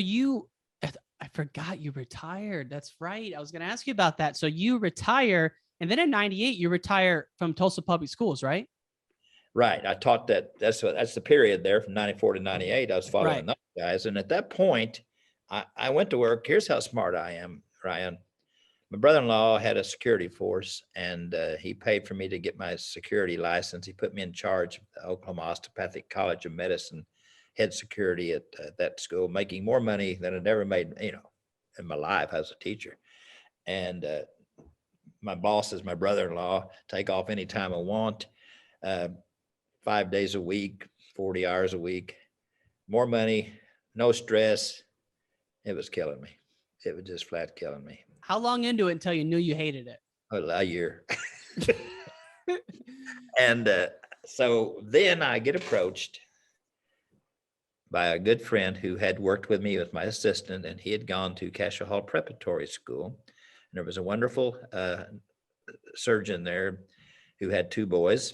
A: I forgot you retired. That's right. I was going to ask you about that. So you retire, and then in '98, you retire from Tulsa Public Schools, right?
B: Right. I taught that. That's the period there from '94 to '98. I was following
A: Right.
B: those guys. And at that point, I went to work. Here's how smart I am, Ryan. My brother-in-law had a security force, and he paid for me to get my security license. He put me in charge of the Oklahoma Osteopathic College of Medicine, head security at that school, making more money than I'd ever made, you know, in my life as a teacher. And my boss is my brother-in-law. Take off anytime I want, 5 days a week, 40 hours a week, more money, no stress. It was killing me. It was just flat killing me.
A: How long into it until you knew you hated it?
B: A year. And so then I get approached by a good friend who had worked with me as my assistant, and he had gone to Cassia Hall Preparatory School. And there was a wonderful surgeon there who had 2 boys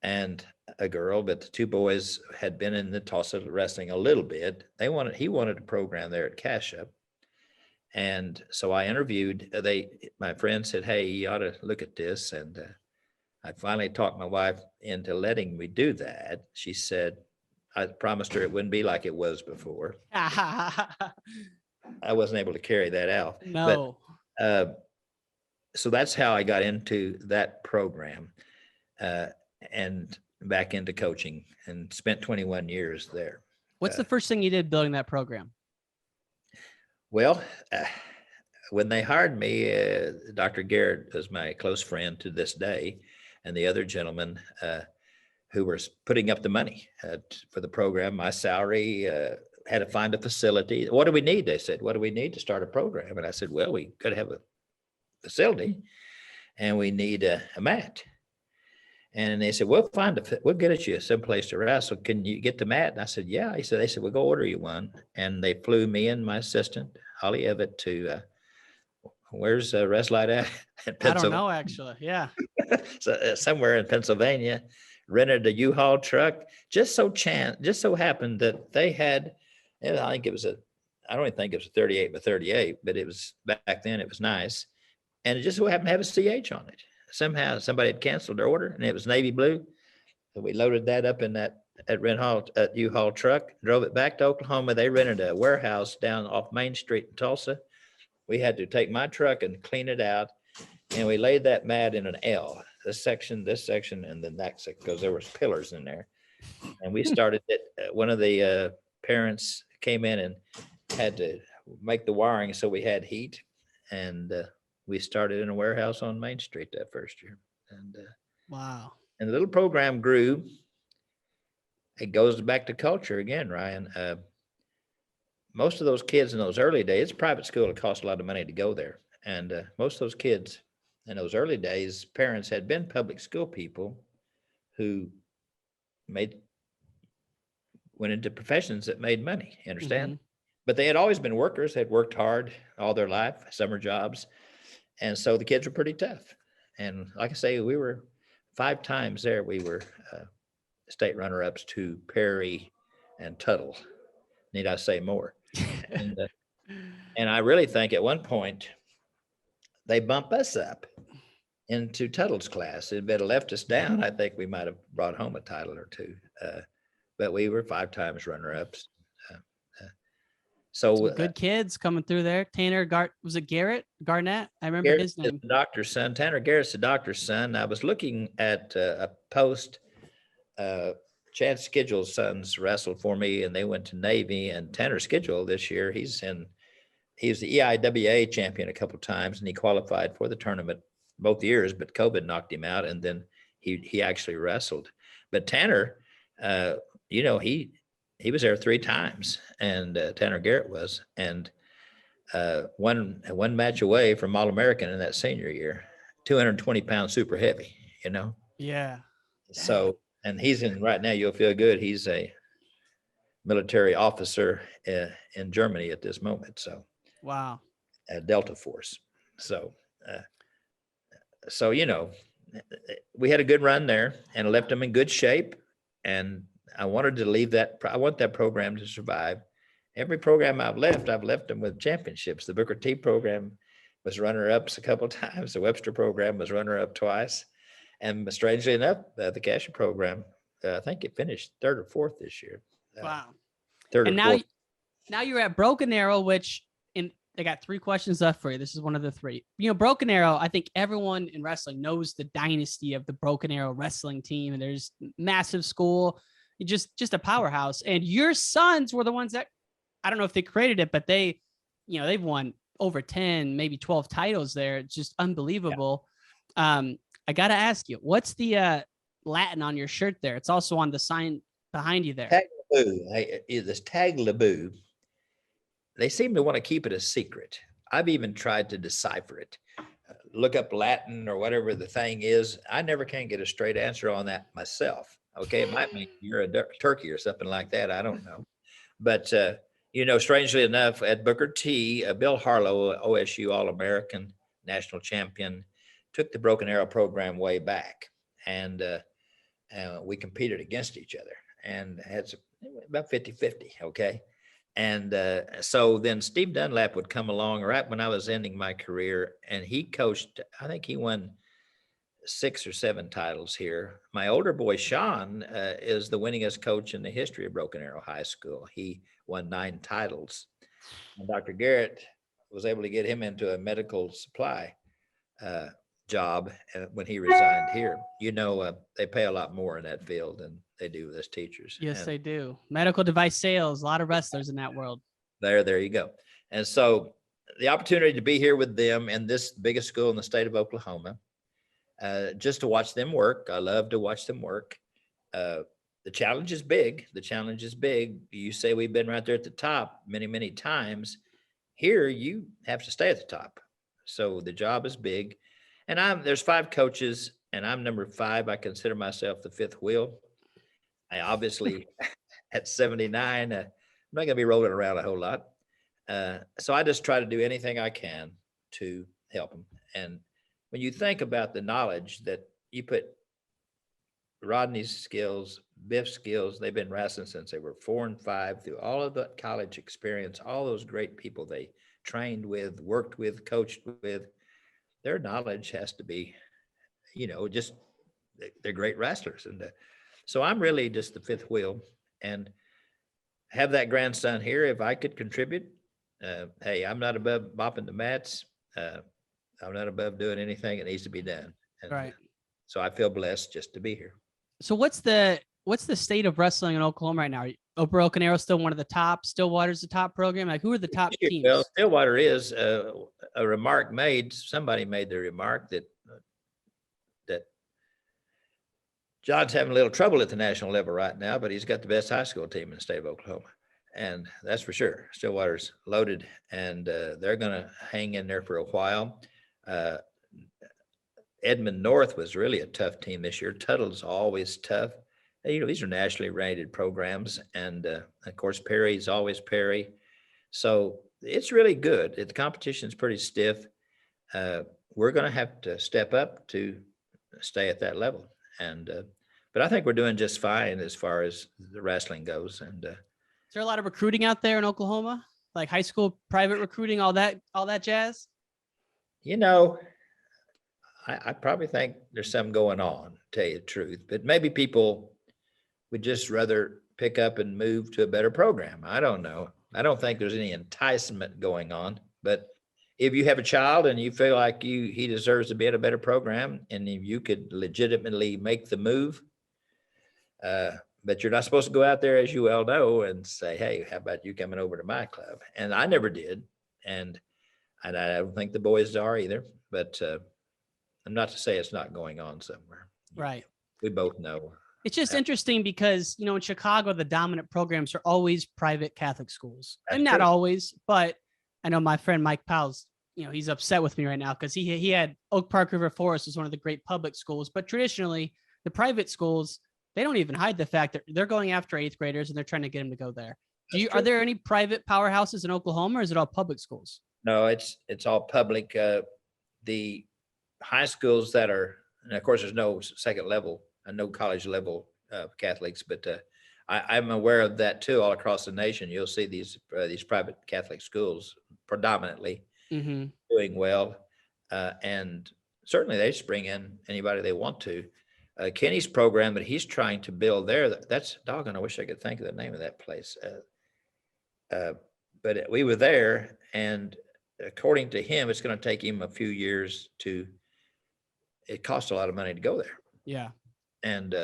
B: and a girl, but the 2 boys had been in the Tulsa wrestling a little bit. He wanted a program there at Cassia. And so I interviewed, my friend said, hey, you ought to look at this. And I finally talked my wife into letting me do that. She said, I promised her it wouldn't be like it was before. I wasn't able to carry that out.
A: No.
B: But so that's how I got into that program and back into coaching, and spent 21 years there.
A: What's the first thing you did building that program?
B: Well, when they hired me, Dr. Garrett was my close friend to this day, and the other gentleman who were putting up the money for the program, my salary, had to find a facility. What do we need? They said, what do we need to start a program? And I said, well, we got to have a facility, and we need a mat. And they said, we'll get at you someplace to wrestle. Can you get the mat? And I said, yeah. They said, we'll go order you one. And they flew me and my assistant, Holly Evett, to, where's Wrestlight at?
A: I don't know, actually. Yeah.
B: So, somewhere in Pennsylvania, rented a U-Haul truck. Just so happened that they had, I don't even think it was a 38 by 38, but it was back then, it was nice. And it just so happened to have a CH on it. Somehow somebody had canceled their order, and it was navy blue. So we loaded that up in that U-Haul truck, drove it back to Oklahoma. They rented a warehouse down off Main Street in Tulsa. We had to take my truck and clean it out, and we laid that mat in an L. This section, and then that section, because there was pillars in there. And we started it. One of the parents came in and had to make the wiring so we had heat, and we started in a warehouse on Main Street that first year. And
A: wow.
B: And the little program grew. It goes back to culture again, Ryan. Most of those kids in those early days, it's a private school. It cost a lot of money to go there. And most of those kids in those early days, parents had been public school people who went into professions that made money, you understand? Mm-hmm. But they had always been workers. They'd worked hard all their life, summer jobs. And so the kids were pretty tough. And like I say, we were 5 times there. We were state runner-ups to Perry and Tuttle. Need I say more? And And I really think at one point they bump us up into Tuttle's class. It better left us down. I think we might have brought home a title or two, but we were 5 times runner-ups.
A: Some good kids coming through there. Tanner was it Garnett? I remember his name.
B: The doctor's son. Tanner Garrett's the doctor's son. I was looking at a post. Chad Schedul's sons wrestled for me, and they went to Navy. And Tanner Schedule this year, he was the EIWA champion a couple of times, and he qualified for the tournament both years, but COVID knocked him out, and then he actually wrestled. But Tanner, he was there 3 times, and Tanner Garrett was, and one match away from All-American in that senior year, 220-pound super heavy,
A: Yeah.
B: So, and he's in right now, you'll feel good. He's a military officer in Germany at this moment. So,
A: wow.
B: Delta Force. So, we had a good run there and left them in good shape. And I wanted to leave I want that program to survive. Every program I've left them with championships. The Booker T program was runner-ups a couple of times. The Webster program was runner-up twice. And strangely enough, the Cassia program, I think it finished 3rd or 4th this year.
A: Wow.
B: 3rd
A: and
B: or 4th.
A: Now you're at Broken Arrow, which I got 3 questions left for you. This is one of the 3. Broken Arrow, I think everyone in wrestling knows the dynasty of the Broken Arrow wrestling team. And there's massive school, just a powerhouse. And your sons were the ones that, I don't know if they created it, but they've won over 10, maybe 12 titles there. It's just unbelievable. Yeah. I got to ask you, what's the Latin on your shirt there? It's also on the sign behind you there.
B: This Tag Laboo. They seem to want to keep it a secret. I've even tried to decipher it. Look up Latin or whatever the thing is. I never can get a straight answer on that myself. Okay, it might mean you're a turkey or something like that. I don't know. But, strangely enough, at Booker T, Bill Harlow, OSU All-American, national champion, took the Broken Arrow program way back. And we competed against each other and had about 50-50, okay? And so then Steve Dunlap would come along right when I was ending my career, and he coached, I think he won 6 or 7 titles here. My older boy, Sean, is the winningest coach in the history of Broken Arrow High School. He won 9 titles. And Dr. Garrett was able to get him into a medical supply job when he resigned here. They pay a lot more in that field than they do as teachers.
A: Yes, they do. Medical device sales, a lot of wrestlers in that world.
B: There you go. And so the opportunity to be here with them in this biggest school in the state of Oklahoma, just to watch them work. I love to watch them work. The challenge is big. You say we've been right there at the top many, many times. Here, you have to stay at the top. So the job is big. And there's 5 coaches, and I'm number 5. I consider myself the 5th wheel. I obviously, at 79, I'm not going to be rolling around a whole lot. So I just try to do anything I can to help them. And when you think about the knowledge that you put Rodney's skills, Biff's skills, they've been wrestling since they were 4 and 5, through all of the college experience, all those great people they trained with, worked with, coached with, their knowledge has to be, just they're great wrestlers. And so I'm really just the 5th wheel, and have that grandson here. If I could contribute, hey, I'm not above mopping the mats. I'm not above doing anything that needs to be done. And
A: right.
B: So I feel blessed just to be here.
A: So what's the state of wrestling in Oklahoma right now? Broken Arrow still one of the top? Stillwater's the top program? Like, who are the top teams?
B: Well, Stillwater is a remark made. Somebody made the remark that John's having a little trouble at the national level right now, but he's got the best high school team in the state of Oklahoma. And that's for sure. Stillwater's loaded, and they're going to hang in there for a while. Edmond North was really a tough team this year. Tuttle's always tough. These are nationally rated programs. And of course, Perry's always Perry. So it's really good. The competition's pretty stiff. We're going to have to step up to stay at that level. And but I think we're doing just fine as far as the wrestling goes. And
A: is there a lot of recruiting out there in Oklahoma? like high school private recruiting, all that jazz?
B: You know, I probably think there's some going on, to tell you the truth, but maybe people would just rather pick up and move to a better program. I don't know. I don't think there's any enticement going on, but if you have a child and you feel like he deserves to be at a better program, and if you could legitimately make the move, but you're not supposed to go out there, as you well know, and say, hey, how about you coming over to my club? And I never did. And I don't think the boys are either, but I'm not to say it's not going on somewhere.
A: Right.
B: We both know.
A: It's just interesting because, you know, in Chicago, the dominant programs are always private Catholic schools. And not always, but I know my friend Mike Powell's, you know, he's upset with me right now because he had Oak Park River Forest as one of the great public schools. But traditionally, the private schools, they don't even hide the fact that they're going after 8th graders and they're trying to get them to go there. Are there any private powerhouses in Oklahoma, or is it all public schools?
B: No, it's all public. The high schools that are, and of course, there's no second level and no college level Catholics, but I'm aware of that too. All across the nation, you'll see these private Catholic schools predominantly doing well, and certainly they just bring in anybody they want to. Kenny's program that he's trying to build there, that's doggone, I wish I could think of the name of that place. But we were there, and according to him, it's going to take him a few years it costs a lot of money to go there.
A: Yeah.
B: And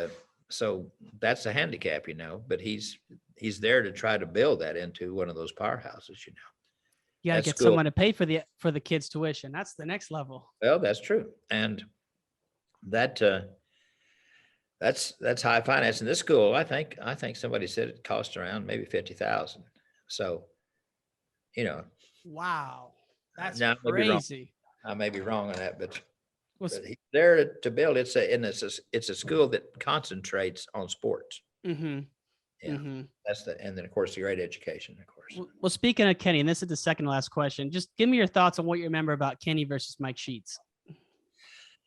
B: so that's a handicap, you know, but he's there to try to build that into one of those powerhouses, you know.
A: You got to get someone to pay for the kids' tuition. That's the next level.
B: Well, that's true. And that's high finance in this school. I think somebody said it cost around maybe $50,000. So, you know.
A: Wow. That's
B: now,
A: crazy.
B: I may be wrong on that, but he's there to build. It's a school that concentrates on sports.
A: Mm-hmm.
B: Yeah, and then of course the great education, of course.
A: Well, speaking of Kenny, and this is the second to last question, just give me your thoughts on what you remember about Kenny versus Mike Sheets.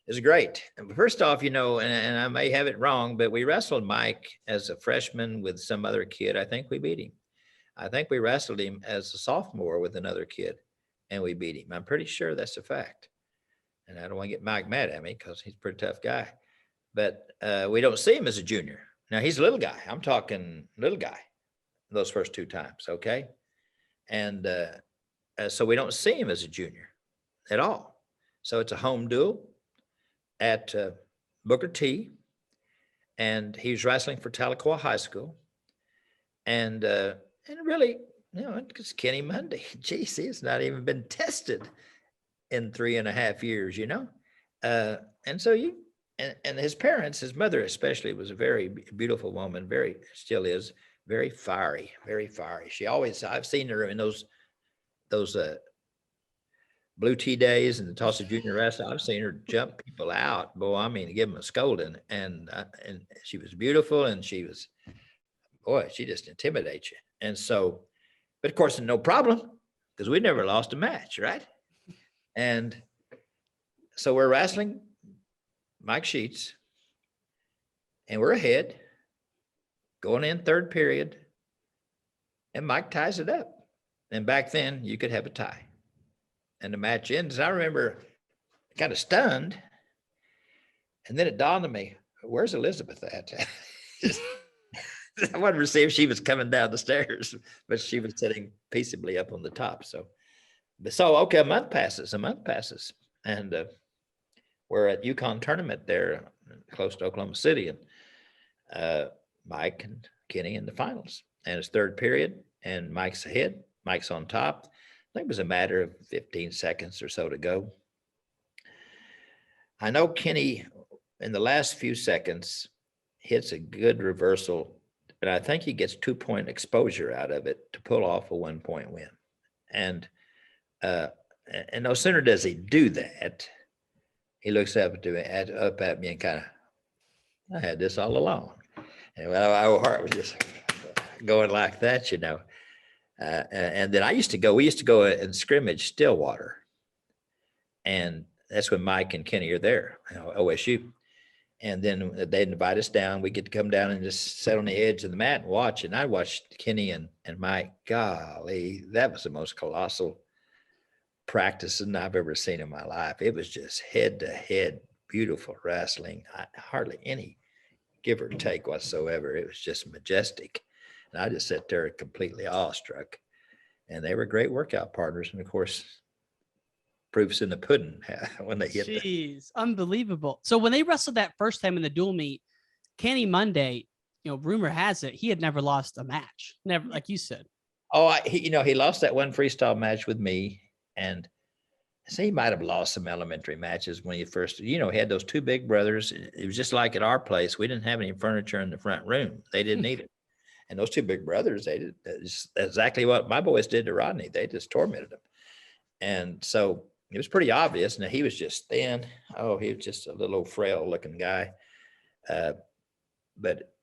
B: It's great. First off, you know, and I may have it wrong, but we wrestled Mike as a freshman with some other kid. I think we beat him. I think we wrestled him as a sophomore with another kid, and we beat him. I'm pretty sure that's a fact. And I don't want to get Mike mad at me because he's a pretty tough guy. But we don't see him as a junior. Now, he's a little guy. I'm talking little guy those first 2 times, okay? And so we don't see him as a junior at all. So it's a home duel at Booker T. And he was wrestling for Tahlequah High School. And really, you know, it's Kenny Monday. Geez, he's not even been tested in 3.5 years, you know? And so and his parents, his mother especially, was a very beautiful woman, still is, very fiery, very fiery. I've seen her in those Blue Tea days and the Tulsa Junior Wrestling. I've seen her jump people out, boy, I mean, give them a scolding. And she was beautiful, and she just intimidates you. And so, but of course, no problem, because we never lost a match, right? And so we're wrestling Mike Sheets, and we're ahead, going in 3rd period, and Mike ties it up. And back then, you could have a tie. And the match ends. I remember kind of stunned, and then it dawned on me, where's Elizabeth at? I wanted to see if she was coming down the stairs, but she was sitting peaceably up on the top. So okay, a month passes, and we're at UConn tournament there close to Oklahoma City, and Mike and Kenny in the finals. And it's 3rd period, and Mike's ahead. Mike's on top. I think it was a matter of 15 seconds or so to go. I know Kenny, in the last few seconds, hits a good reversal, but I think he gets 2-point exposure out of it to pull off a 1-point win. And no sooner does he do that, he looks up at me and kind of, I had this all along. And our heart was just going like that, you know. And then we used to go and scrimmage Stillwater. And that's when Mike and Kenny are there, you know, OSU. And then they'd invite us down. We get to come down and just sit on the edge of the mat and watch. And I watched Kenny and Mike. Golly, that was the most colossal practicing I've ever seen in my life. It was just head to head, beautiful wrestling. Hardly any give or take whatsoever. It was just majestic. And I just sat there completely awestruck. And they were great workout partners. And of course, proof's in the pudding when they hit.
A: Jeez, unbelievable. So when they wrestled that first time in the dual meet, Kenny Monday, rumor has it he had never lost a match. Never, like you said.
B: Oh, he lost that one freestyle match with me, and so he might have lost some elementary matches when he first, he had those two big brothers. It was just like at our place. We didn't have any furniture in the front room. They didn't need it. And those two big brothers, they did exactly what my boys did to Rodney. They just tormented him. And so it was pretty obvious. Now he was just thin. Oh, he was just a little frail looking guy. But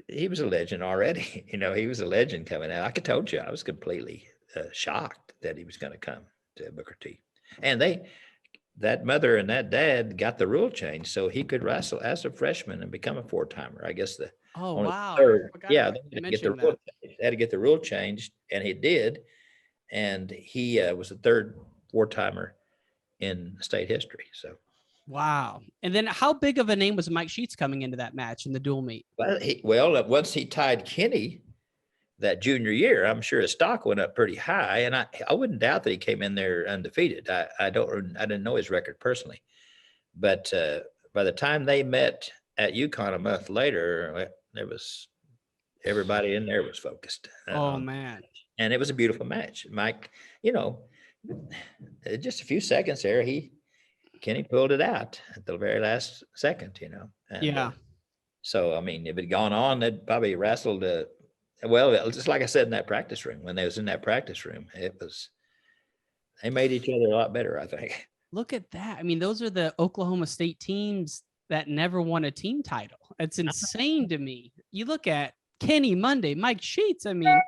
B: he was a legend already. He was a legend coming out. Like I told you, I was completely shocked that he was going to come to Booker T. And that mother and that dad got the rule change so he could wrestle as a freshman and become a four-timer. I guess
A: wow.
B: They had to get the rule changed, and he did. And he was the third four-timer in state history. So,
A: wow. And then how big of a name was Mike Sheets coming into that match in the dual meet?
B: Well, once he tied Kenny that junior year, I'm sure his stock went up pretty high, and I wouldn't doubt that he came in there undefeated. I didn't know his record personally, but by the time they met at UConn a month later, there was everybody in there was focused.
A: Oh man!
B: And it was a beautiful match. Mike, just a few seconds there, Kenny pulled it out at the very last second. And,
A: yeah.
B: So I mean, if it had gone on, they'd probably wrestled. Well, just like I said in that practice room, when they was in that practice room, they made each other a lot better, I think.
A: Look at that. I mean, those are the Oklahoma State teams that never won a team title. It's insane to me. You look at Kenny Monday, Mike Sheets. I mean,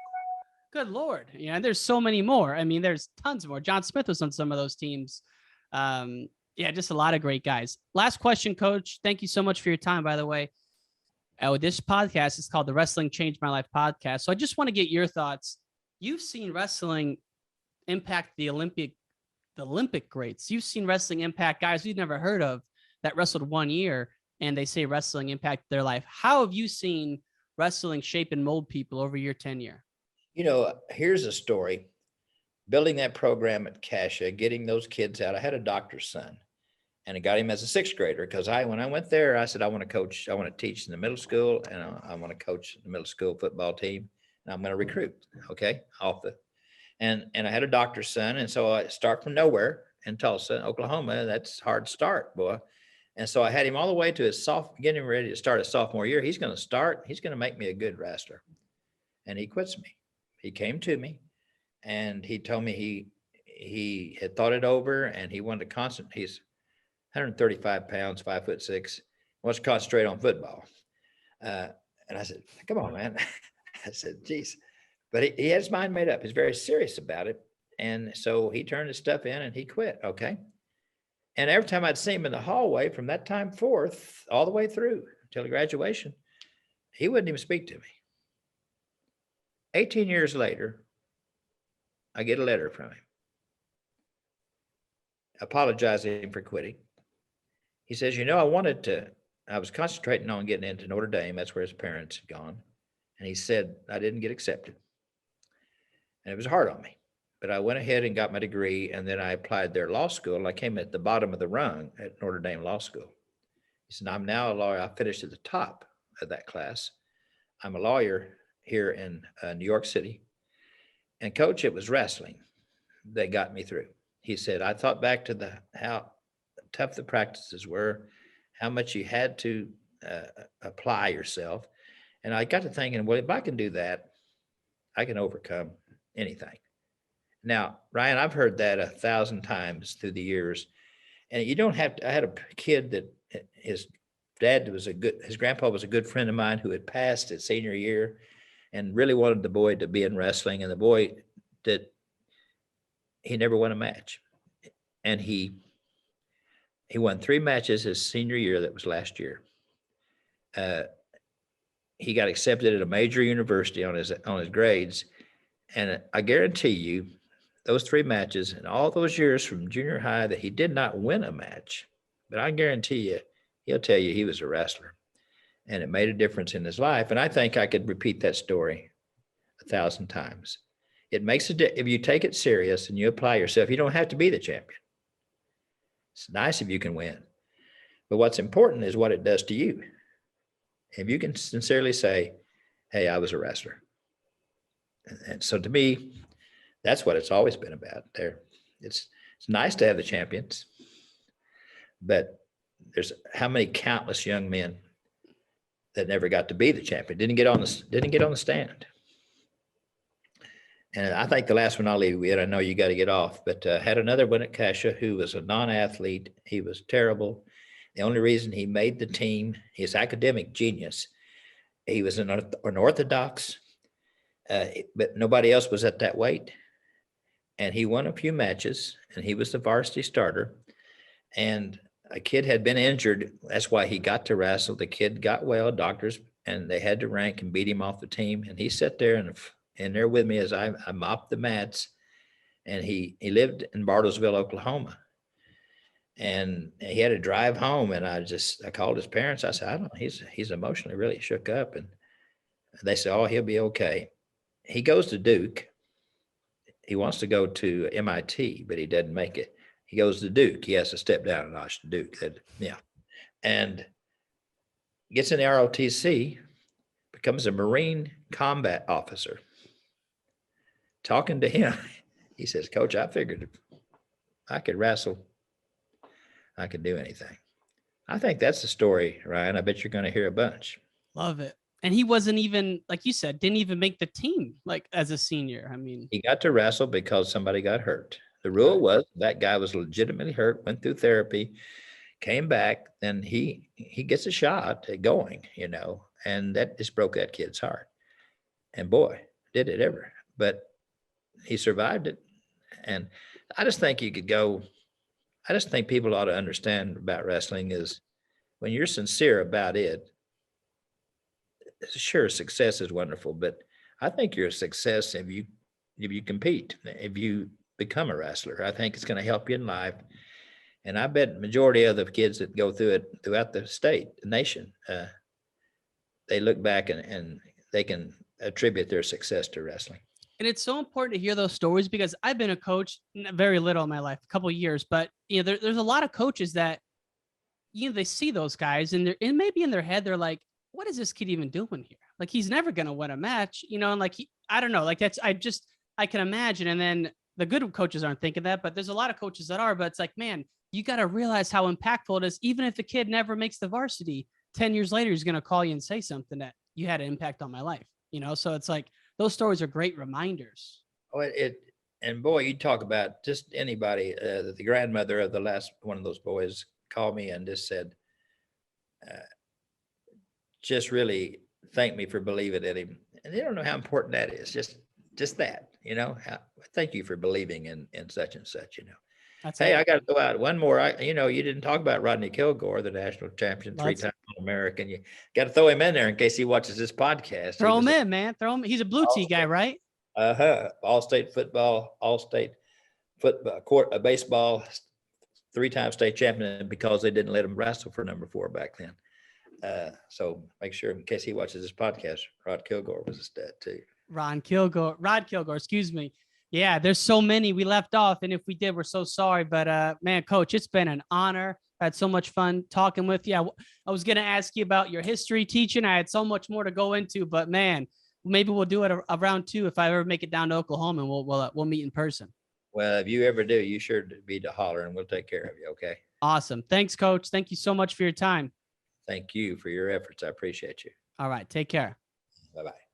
A: good Lord. There's so many more. I mean, there's tons more. John Smith was on some of those teams. Just a lot of great guys. Last question, Coach. Thank you so much for your time, by the way. This podcast is called the Wrestling Changed My Life podcast. So I just want to get your thoughts. You've seen wrestling impact the Olympic greats. You've seen wrestling impact guys we've never heard of that wrestled 1 year, and they say wrestling impacted their life. How have you seen wrestling shape and mold people over your tenure?
B: Here's a story. Building that program at Cascia, getting those kids out. I had a doctor's son. And I got him as a sixth grader because when I went there, I said, I want to teach in the middle school, and I want to coach the middle school football team, and I'm going to recruit. Okay. And I had a doctor's son. And so I start from nowhere in Tulsa, Oklahoma. That's hard start, boy. And so I had him all the way to getting ready to start his sophomore year. He's going to make me a good wrestler. And he quits me. He came to me and he told me he had thought it over and he wanted to concentrate. He's 135 pounds, 5'6", wants to concentrate on football. And I said, come on, man. I said, geez. But he had his mind made up. He's very serious about it. And so he turned his stuff in and he quit. Okay. And every time I'd see him in the hallway from that time forth, all the way through until graduation, he wouldn't even speak to me. 18 years later, I get a letter from him apologizing for quitting. He says, I was concentrating on getting into Notre Dame. That's where his parents had gone. And he said, I didn't get accepted. And it was hard on me. But I went ahead and got my degree, and then I applied their law school, and I came at the bottom of the rung at Notre Dame Law School. He said, I'm now a lawyer. I finished at the top of that class. I'm a lawyer here in New York City. And Coach, it was wrestling that got me through. He said, I thought back to how tough the practices were, how much you had to apply yourself. And I got to thinking, well, if I can do that, I can overcome anything. Now, Ryan, I've heard that 1,000 times through the years. And you don't have to, I had a kid that his grandpa was a good friend of mine who had passed his senior year and really wanted the boy to be in wrestling. And the boy he never won a match. And he He won 3 matches his senior year. That was last year. He got accepted at a major university on his grades. And I guarantee you, those 3 matches and all those years from junior high that he did not win a match, but I guarantee you, he'll tell you he was a wrestler. And it made a difference in his life. And I think I could repeat that story 1,000 times. It makes if you take it serious and you apply yourself, you don't have to be the champion. It's nice if you can win. But what's important is what it does to you. If you can sincerely say, hey, I was a wrestler. And so to me, that's what it's always been about there. It's nice to have the champions, but there's how many countless young men that never got to be the champion, didn't get on the stand. And I think the last one I'll leave with, I know you got to get off, but had another one at Cassia who was a non-athlete. He was terrible. The only reason he made the team, his academic genius, he was an orthodox, but nobody else was at that weight. And he won a few matches, and he was the varsity starter. And a kid had been injured. That's why he got to wrestle. The kid got well, doctors, and they had to rank and beat him off the team. And he sat there and there with me as I mopped the mats. And he lived in Bartlesville, Oklahoma. And he had to drive home. And I called his parents. I said, I don't know, he's emotionally really shook up. And they said, oh, he'll be okay. He goes to Duke. He wants to go to MIT, but he doesn't make it. He goes to Duke. He has to step down a notch to Duke. And gets in the ROTC, becomes a Marine combat officer. Talking to him, he says, Coach, I figured if I could wrestle, I could do anything. I think that's the story, Ryan. I bet you're going to hear a bunch.
A: Love it. And he wasn't even, like you said, didn't even make the team like as a senior. I mean, he
B: got to wrestle because somebody got hurt. The rule was that guy was legitimately hurt, went through therapy, came back, then he gets a shot at going, and that just broke that kid's heart. And boy, did it ever. But he survived it. And I just think people ought to understand about wrestling is when you're sincere about it, sure, success is wonderful, but I think you're a success if you compete, if you become a wrestler. I think it's going to help you in life. And I bet majority of the kids that go through it throughout the state, the nation, they look back and they can attribute their success to wrestling.
A: And it's so important to hear those stories because I've been a coach very little in my life, a couple of years, but there's a lot of coaches that, they see those guys and maybe in their head, they're like, what is this kid even doing here? Like, he's never going to win a match, and like, I don't know, like I can imagine. And then the good coaches aren't thinking that, but there's a lot of coaches that are, but it's like, man, you got to realize how impactful it is. Even if the kid never makes the varsity, 10 years later, he's going to call you and say something that you had an impact on my life, so it's like, those stories are great reminders.
B: Oh, and boy, you talk about just anybody, the grandmother of the last one of those boys called me and just said, just really thank me for believing in him. And they don't know how important that is. Just that, thank you for believing in such and such, Hey, I got to go out. One more, you didn't talk about Rodney Kilgore, the national champion, 3-time All-American. You got to throw him in there in case he watches this podcast.
A: Throw him in, man. Throw him. He's a blue tee guy, right?
B: All-state football, all-state football, baseball, 3-time state champion because they didn't let him wrestle for number 4 back then. So make sure in case he watches this podcast, Rod Kilgore was a stud too. Rod Kilgore,
A: excuse me. Yeah, there's so many we left off. And if we did, we're so sorry. But man, Coach, it's been an honor. I had so much fun talking with you. I was going to ask you about your history teaching. I had so much more to go into, but man, maybe we'll do it around 2 if I ever make it down to Oklahoma, and we'll meet in person.
B: Well, if you ever do, you sure be to holler and we'll take care of you. Okay.
A: Awesome. Thanks, Coach. Thank you so much for your time.
B: Thank you for your efforts. I appreciate you.
A: All right. Take care.
B: Bye-bye.